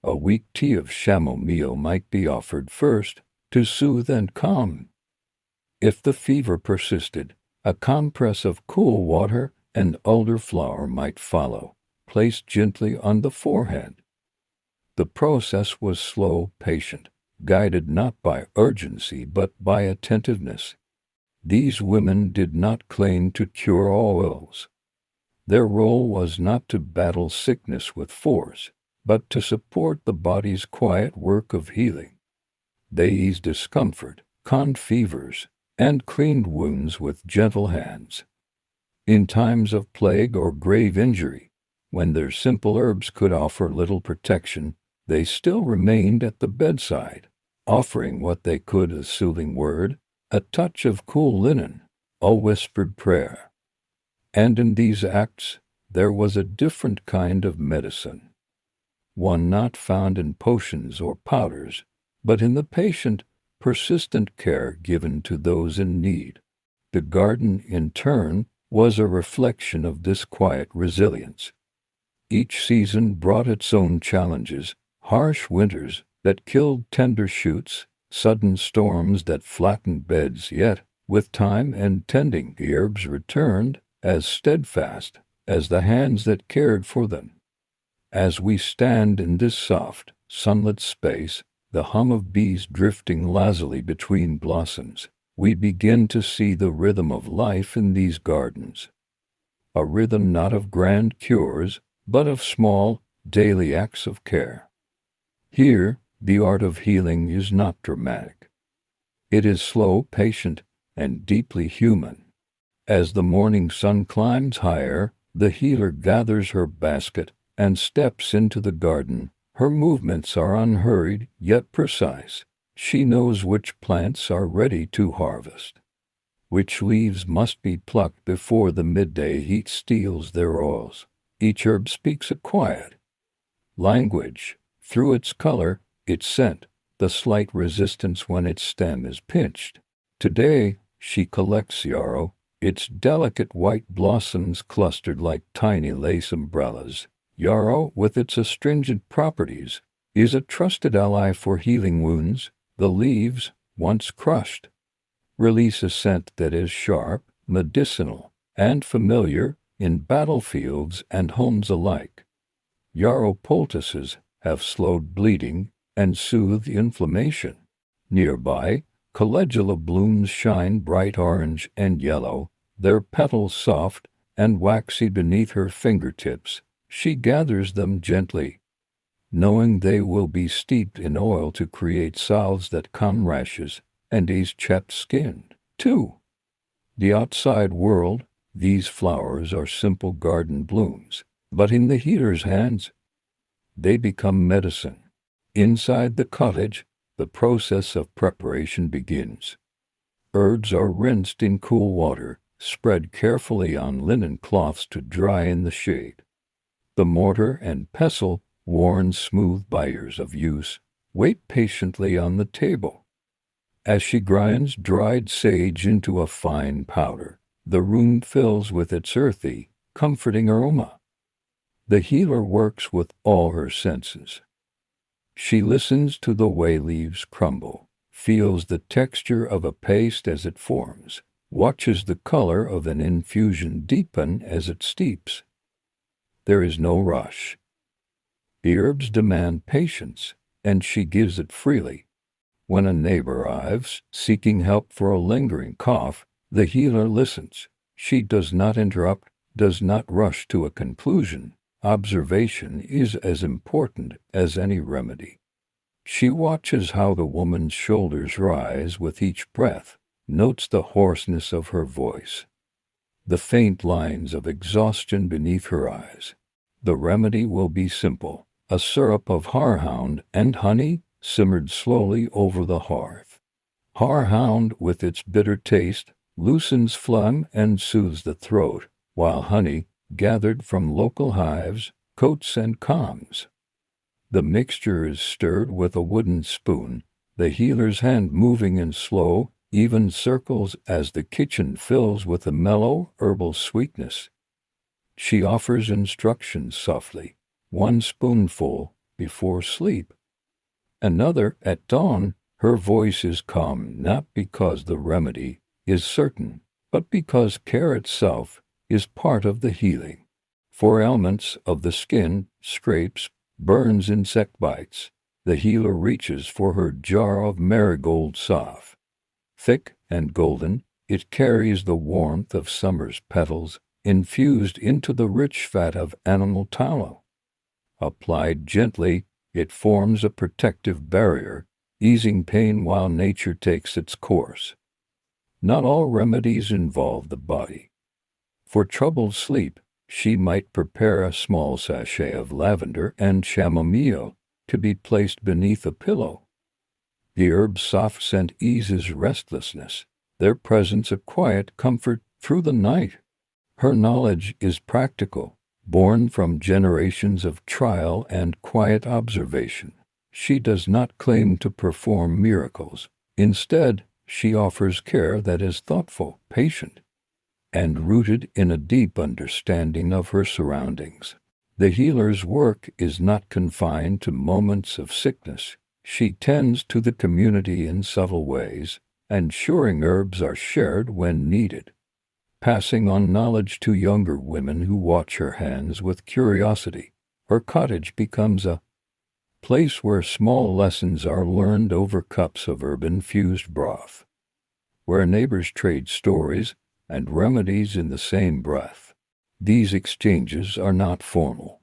A weak tea of chamomile might be offered first to soothe and calm. If the fever persisted, a compress of cool water and elderflower might follow, placed gently on the forehead. The process was slow, patient, guided not by urgency but by attentiveness. These women did not claim to cure all ills. Their role was not to battle sickness with force, but to support the body's quiet work of healing. They eased discomfort, calmed fevers, and cleaned wounds with gentle hands. In times of plague or grave injury, when their simple herbs could offer little protection, they still remained at the bedside, offering what they could: a soothing word, a touch of cool linen, a whispered prayer. And in these acts there was a different kind of medicine, one not found in potions or powders, but in the patient, persistent care given to those in need. The garden, in turn, was a reflection of this quiet resilience. Each season brought its own challenges: harsh winters that killed tender shoots, sudden storms that flattened beds, yet, with time and tending, the herbs returned, as steadfast as the hands that cared for them. As we stand in this soft, sunlit space, the hum of bees drifting lazily between blossoms, we begin to see the rhythm of life in these gardens. A rhythm not of grand cures, but of small, daily acts of care. Here, the art of healing is not dramatic. It is slow, patient, and deeply human. As the morning sun climbs higher, the healer gathers her basket and steps into the garden. Her movements are unhurried yet precise. She knows which plants are ready to harvest, which leaves must be plucked before the midday heat steals their oils. Each herb speaks a quiet language, through its color, its scent, the slight resistance when its stem is pinched. Today, she collects yarrow, its delicate white blossoms clustered like tiny lace umbrellas. Yarrow, with its astringent properties, is a trusted ally for healing wounds. The leaves, once crushed, release a scent that is sharp, medicinal, and familiar in battlefields and homes alike. Yarrow poultices have slowed bleeding and soothed inflammation. Nearby, calendula blooms shine bright orange and yellow, their petals soft and waxy beneath her fingertips. She gathers them gently, knowing they will be steeped in oil to create salves that calm rashes and ease chapped skin. 2. The outside world, these flowers are simple garden blooms, but in the healer's hands, they become medicine. Inside the cottage, the process of preparation begins. Herbs are rinsed in cool water, spread carefully on linen cloths to dry in the shade. The mortar and pestle, worn smooth by years of use, wait patiently on the table. As she grinds dried sage into a fine powder, the room fills with its earthy, comforting aroma. The healer works with all her senses. She listens to the way leaves crumble, feels the texture of a paste as it forms, watches the color of an infusion deepen as it steeps. There is no rush. The herbs demand patience, and she gives it freely. When a neighbor arrives, seeking help for a lingering cough, the healer listens. She does not interrupt, does not rush to a conclusion. Observation is as important as any remedy. She watches how the woman's shoulders rise with each breath, notes the hoarseness of her voice, the faint lines of exhaustion beneath her eyes. The remedy will be simple: a syrup of horehound and honey simmered slowly over the hearth. Horehound, with its bitter taste, loosens phlegm and soothes the throat, while honey, gathered from local hives, coats and calms. The mixture is stirred with a wooden spoon, the healer's hand moving in slow, even circles as the kitchen fills with a mellow, herbal sweetness. She offers instructions softly: 1 spoonful, before sleep. Another at dawn. Her voice is calm not because the remedy is certain, but because care itself is part of the healing. For ailments of the skin, scrapes, burns, insect bites, the healer reaches for her jar of marigold salve. Thick and golden, it carries the warmth of summer's petals, infused into the rich fat of animal tallow. Applied gently, it forms a protective barrier, easing pain while nature takes its course. Not all remedies involve the body. For troubled sleep, she might prepare a small sachet of lavender and chamomile to be placed beneath a pillow. The herb's soft scent eases restlessness, their presence a quiet comfort through the night. Her knowledge is practical, born from generations of trial and quiet observation. She does not claim to perform miracles. Instead, she offers care that is thoughtful, patient, and rooted in a deep understanding of her surroundings. The healer's work is not confined to moments of sickness. She tends to the community in subtle ways, ensuring herbs are shared when needed, passing on knowledge to younger women who watch her hands with curiosity. Her cottage becomes a place where small lessons are learned over cups of herb-infused broth, where neighbors trade stories and remedies in the same breath. These exchanges are not formal.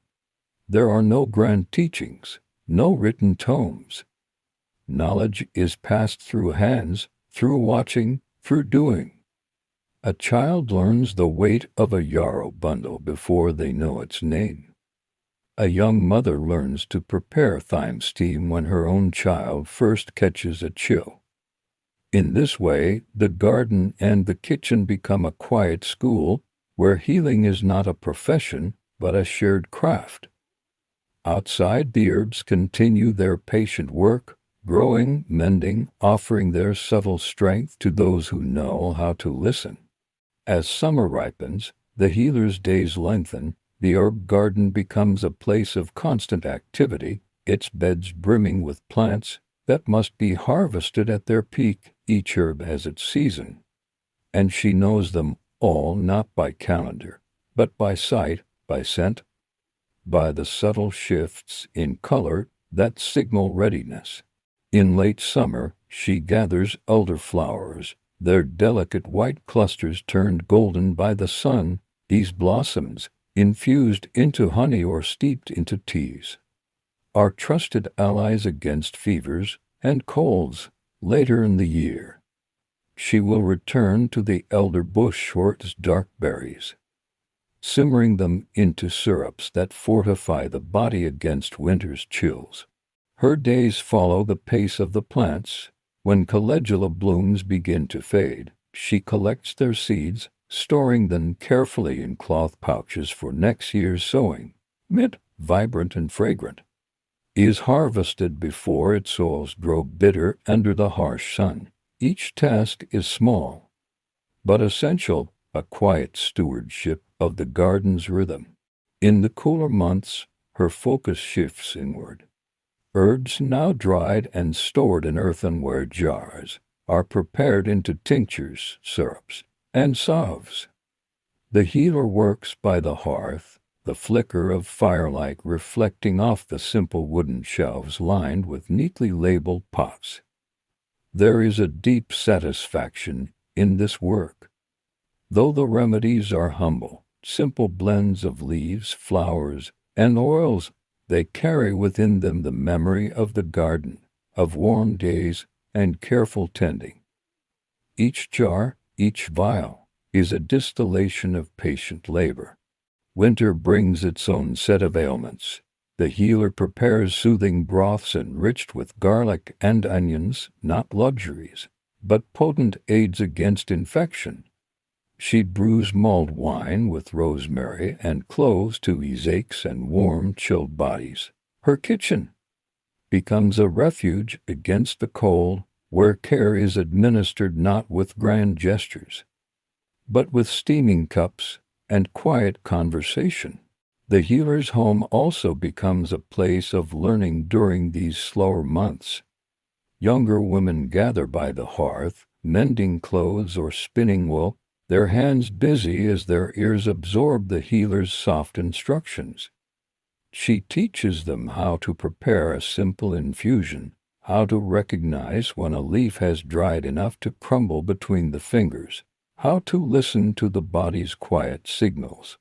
There are no grand teachings, no written tomes. Knowledge is passed through hands, through watching, through doing. A child learns the weight of a yarrow bundle before they know its name. A young mother learns to prepare thyme steam when her own child first catches a chill. In this way, the garden and the kitchen become a quiet school where healing is not a profession but a shared craft. Outside, the herbs continue their patient work, growing, mending, offering their subtle strength to those who know how to listen. As summer ripens, the healer's days lengthen, the herb garden becomes a place of constant activity, its beds brimming with plants that must be harvested at their peak. Each herb has its season, and she knows them all not by calendar, but by sight, by scent, by the subtle shifts in color that signal readiness. In late summer, she gathers elderflowers, their delicate white clusters turned golden by the sun. These blossoms, infused into honey or steeped into teas, are trusted allies against fevers and colds. Later in the year, she will return to the elder bush for its dark berries, simmering them into syrups that fortify the body against winter's chills. Her days follow the pace of the plants. When calendula blooms begin to fade, she collects their seeds, storing them carefully in cloth pouches for next year's sowing. Mint, vibrant and fragrant, is harvested before its soils grow bitter under the harsh sun. Each task is small, but essential, a quiet stewardship of the garden's rhythm. In the cooler months, her focus shifts inward. Herbs now dried and stored in earthenware jars are prepared into tinctures, syrups, and salves. The healer works by the hearth, the flicker of firelight reflecting off the simple wooden shelves lined with neatly labeled pots. There is a deep satisfaction in this work. Though the remedies are humble, simple blends of leaves, flowers, and oils, they carry within them the memory of the garden, of warm days and careful tending. Each jar, each vial, is a distillation of patient labor. Winter brings its own set of ailments. The healer prepares soothing broths enriched with garlic and onions, not luxuries, but potent aids against infection. She brews mulled wine with rosemary and cloves to ease aches and warm chilled bodies. Her kitchen becomes a refuge against the cold, where care is administered not with grand gestures, but with steaming cups and quiet conversation. The healer's home also becomes a place of learning during these slower months. Younger women gather by the hearth, mending clothes or spinning wool, their hands busy as their ears absorb the healer's soft instructions. She teaches them how to prepare a simple infusion, how to recognize when a leaf has dried enough to crumble between the fingers, how to listen to the body's quiet signals.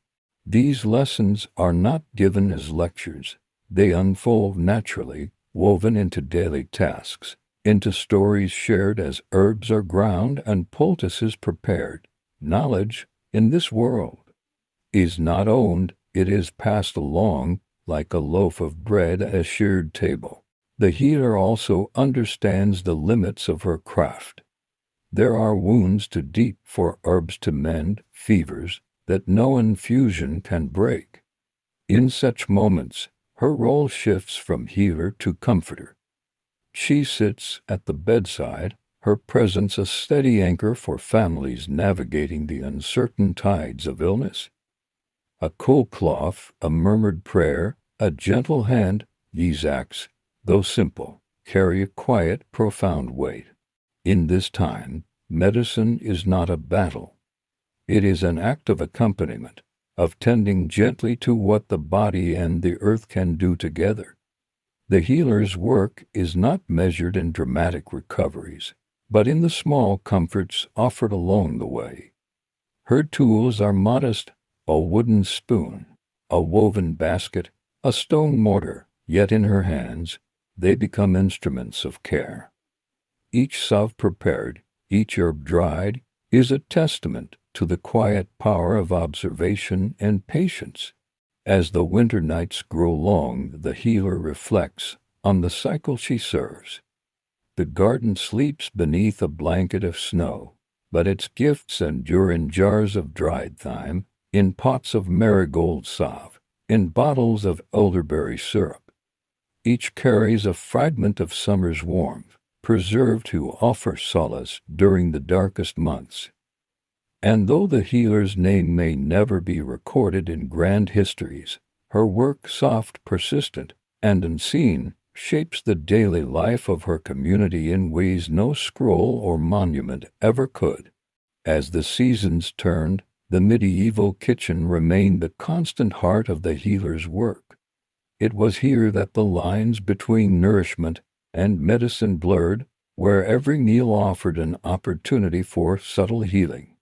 These lessons are not given as lectures. They unfold naturally, woven into daily tasks, into stories shared as herbs are ground and poultices prepared. Knowledge, in this world, is not owned, it is passed along, like a loaf of bread at a shared table. The healer also understands the limits of her craft. There are wounds too deep for herbs to mend, fevers that no infusion can break. In such moments, her role shifts from healer to comforter. She sits at the bedside, her presence a steady anchor for families navigating the uncertain tides of illness. A cool cloth, a murmured prayer, a gentle hand, these acts, though simple, carry a quiet, profound weight. In this time, medicine is not a battle. It is an act of accompaniment, of tending gently to what the body and the earth can do together. The healer's work is not measured in dramatic recoveries, but in the small comforts offered along the way. Her tools are modest, a wooden spoon, a woven basket, a stone mortar, yet in her hands they become instruments of care. Each salve prepared, each herb dried, is a testament to the quiet power of observation and patience. As the winter nights grow long, the healer reflects on the cycle she serves. The garden sleeps beneath a blanket of snow, but its gifts endure in jars of dried thyme, in pots of marigold salve, in bottles of elderberry syrup. Each carries a fragment of summer's warmth, preserved to offer solace during the darkest months. And though the healer's name may never be recorded in grand histories, her work, soft, persistent, and unseen, shapes the daily life of her community in ways no scroll or monument ever could. As the seasons turned, the medieval kitchen remained the constant heart of the healer's work. It was here that the lines between nourishment and medicine blurred, where every meal offered an opportunity for subtle healing.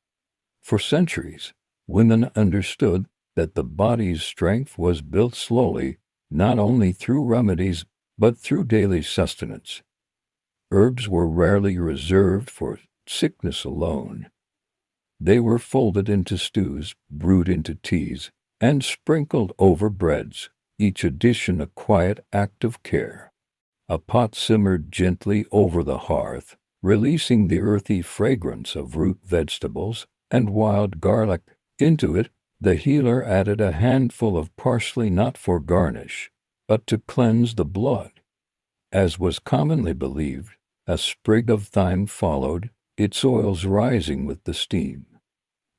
For centuries, women understood that the body's strength was built slowly, not only through remedies, but through daily sustenance. Herbs were rarely reserved for sickness alone. They were folded into stews, brewed into teas, and sprinkled over breads, each addition a quiet act of care. A pot simmered gently over the hearth, releasing the earthy fragrance of root vegetables and wild garlic. Into it, the healer added a handful of parsley not for garnish, but to cleanse the blood. As was commonly believed, a sprig of thyme followed, its oils rising with the steam,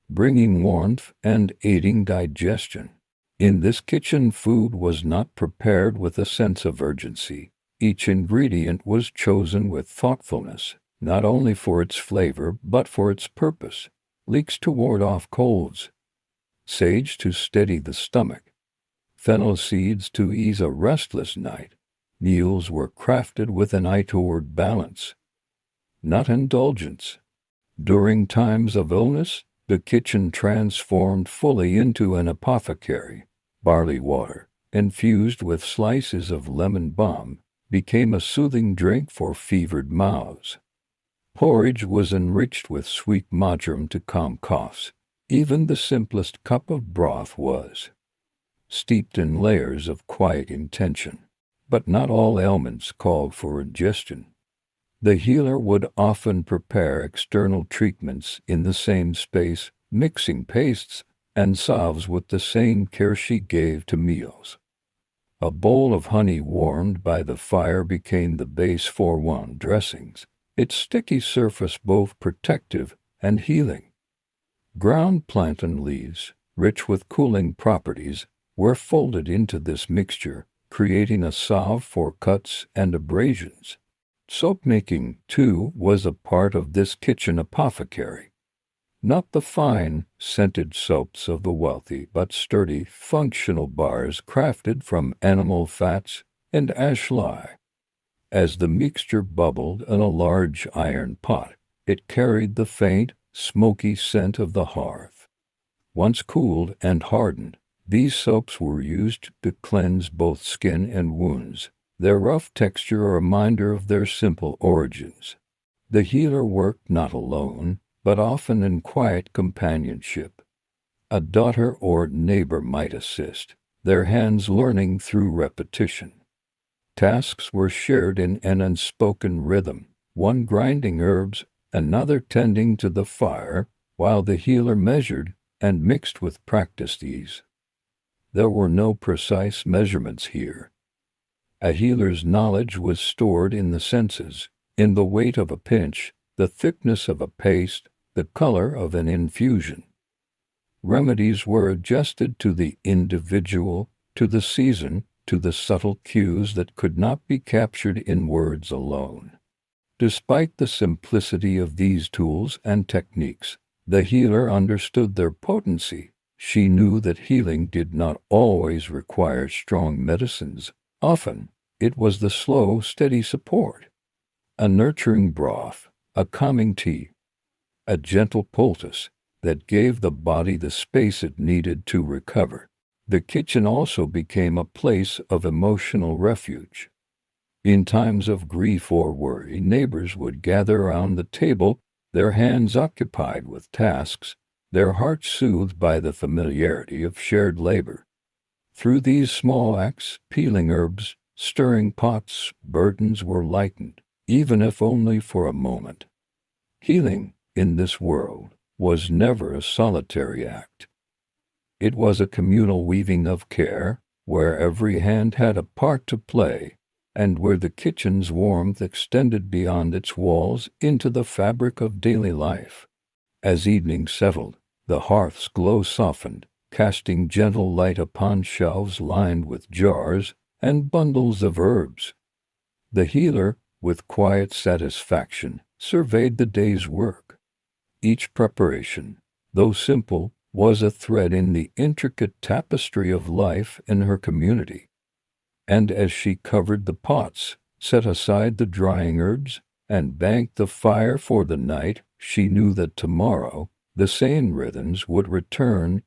bringing warmth and aiding digestion. In this kitchen, food was not prepared with a sense of urgency. Each ingredient was chosen with thoughtfulness, not only for its flavor but for its purpose. Leeks to ward off colds, sage to steady the stomach, fennel seeds to ease a restless night. Meals were crafted with an eye toward balance, not indulgence. During times of illness, the kitchen transformed fully into an apothecary. Barley water, infused with slices of lemon balm, became a soothing drink for fevered mouths. Porridge was enriched with sweet marjoram to calm coughs. Even the simplest cup of broth was steeped in layers of quiet intention. But not all ailments called for ingestion. The healer would often prepare external treatments in the same space, mixing pastes and salves with the same care she gave to meals. A bowl of honey warmed by the fire became the base for wand dressings, its sticky surface both protective and healing. Ground plantain leaves, rich with cooling properties, were folded into this mixture, creating a salve for cuts and abrasions. Soap making, too, was a part of this kitchen apothecary. Not the fine, scented soaps of the wealthy, but sturdy, functional bars crafted from animal fats and ashlie. As the mixture bubbled in a large iron pot, it carried the faint, smoky scent of the hearth. Once cooled and hardened, these soaps were used to cleanse both skin and wounds, their rough texture a reminder of their simple origins. The healer worked not alone, but often in quiet companionship. A daughter or neighbor might assist, their hands learning through repetition. Tasks were shared in an unspoken rhythm, one grinding herbs, another tending to the fire, while the healer measured and mixed with practiced ease. There were no precise measurements here. A healer's knowledge was stored in the senses, in the weight of a pinch, the thickness of a paste, the color of an infusion. Remedies were adjusted to the individual, to the season, to the subtle cues that could not be captured in words alone. Despite the simplicity of these tools and techniques, the healer understood their potency. She knew that healing did not always require strong medicines. Often, it was the slow, steady support. A nurturing broth, a calming tea, a gentle poultice that gave the body the space it needed to recover. The kitchen also became a place of emotional refuge. In times of grief or worry, neighbors would gather around the table, their hands occupied with tasks, their hearts soothed by the familiarity of shared labor. Through these small acts, peeling herbs, stirring pots, burdens were lightened, even if only for a moment. Healing, in this world, was never a solitary act. It was a communal weaving of care, where every hand had a part to play, and where the kitchen's warmth extended beyond its walls into the fabric of daily life. As evening settled, the hearth's glow softened, casting gentle light upon shelves lined with jars and bundles of herbs. The healer, with quiet satisfaction, surveyed the day's work. Each preparation, though simple, was a thread in the intricate tapestry of life in her community. And as she covered the pots, set aside the drying herbs, and banked the fire for the night, she knew that tomorrow the same rhythms would return.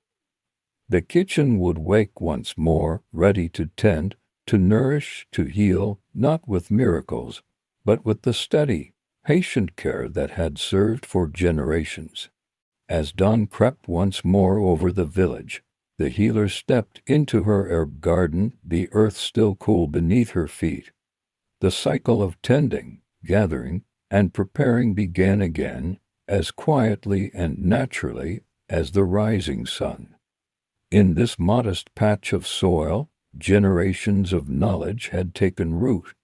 The kitchen would wake once more, ready to tend, to nourish, to heal, not with miracles, but with the steady, patient care that had served for generations. As dawn crept once more over the village, the healer stepped into her herb garden, the earth still cool beneath her feet. The cycle of tending, gathering, and preparing began again, as quietly and naturally as the rising sun. In this modest patch of soil, generations of knowledge had taken root.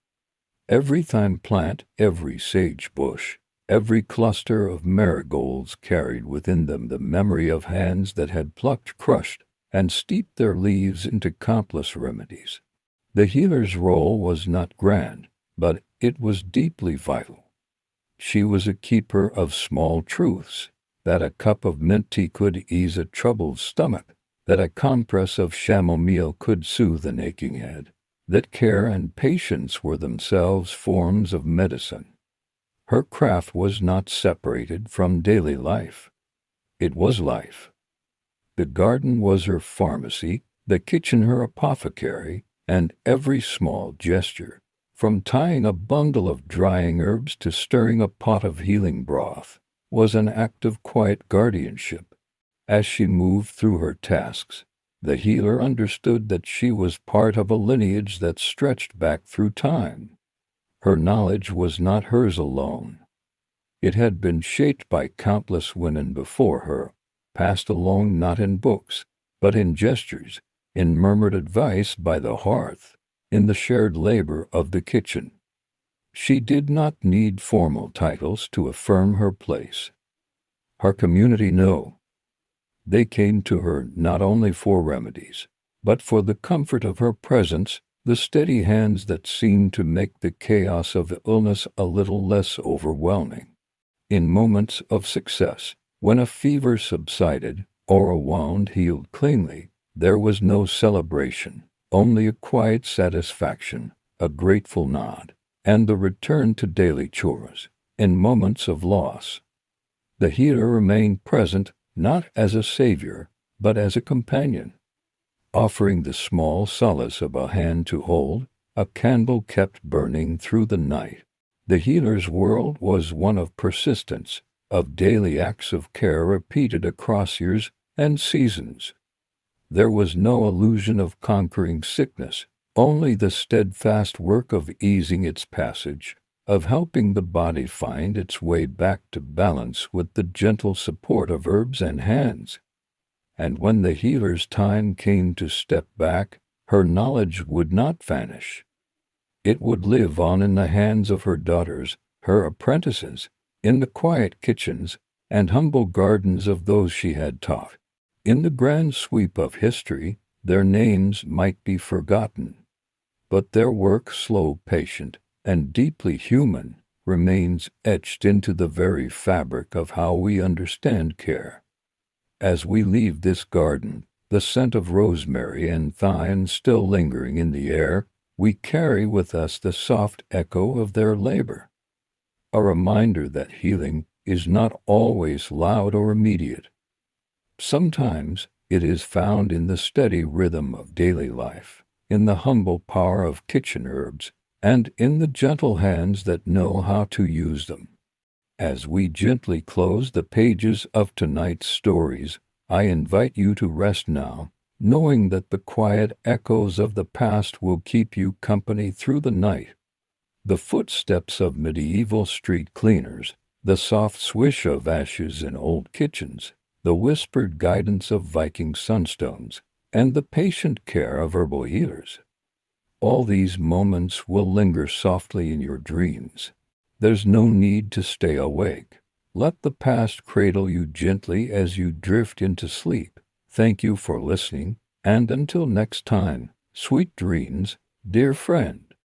Every thyme plant, every sage bush, every cluster of marigolds carried within them the memory of hands that had plucked, crushed, and steeped their leaves into countless remedies. The healer's role was not grand, but it was deeply vital. She was a keeper of small truths, that a cup of mint tea could ease a troubled stomach, that a compress of chamomile could soothe an aching head, that care and patience were themselves forms of medicine. Her craft was not separated from daily life. It was life. The garden was her pharmacy, the kitchen her apothecary, and every small gesture, from tying a bundle of drying herbs to stirring a pot of healing broth, was an act of quiet guardianship. As she moved through her tasks, the healer understood that she was part of a lineage that stretched back through time. Her knowledge was not hers alone. It had been shaped by countless women before her, passed along not in books, but in gestures, in murmured advice by the hearth, in the shared labor of the kitchen. She did not need formal titles to affirm her place. Her community knew. They came to her not only for remedies, but for the comfort of her presence, the steady hands that seemed to make the chaos of illness a little less overwhelming. In moments of success, when a fever subsided or a wound healed cleanly, there was no celebration, only a quiet satisfaction, a grateful nod, and the return to daily chores. In moments of loss, the healer remained present, not as a savior, but as a companion, offering the small solace of a hand to hold, a candle kept burning through the night. The healer's world was one of persistence, of daily acts of care repeated across years and seasons. There was no illusion of conquering sickness, only the steadfast work of easing its passage, of helping the body find its way back to balance with the gentle support of herbs and hands. And when the healer's time came to step back, her knowledge would not vanish. It would live on in the hands of her daughters, her apprentices, in the quiet kitchens and humble gardens of those she had taught. In the grand sweep of history, their names might be forgotten, but their work, slow, patient, and deeply human, remains etched into the very fabric of how we understand care. As we leave this garden, the scent of rosemary and thyme still lingering in the air, we carry with us the soft echo of their labor, a reminder that healing is not always loud or immediate. Sometimes it is found in the steady rhythm of daily life, in the humble power of kitchen herbs, and in the gentle hands that know how to use them. As we gently close the pages of tonight's stories, I invite you to rest now, knowing that the quiet echoes of the past will keep you company through the night. The footsteps of medieval street cleaners, the soft swish of ashes in old kitchens, the whispered guidance of Viking sunstones, and the patient care of herbal healers. All these moments will linger softly in your dreams. There's no need to stay awake. Let the past cradle you gently as you drift into sleep. Thank you for listening, and until next time, sweet dreams, dear friend.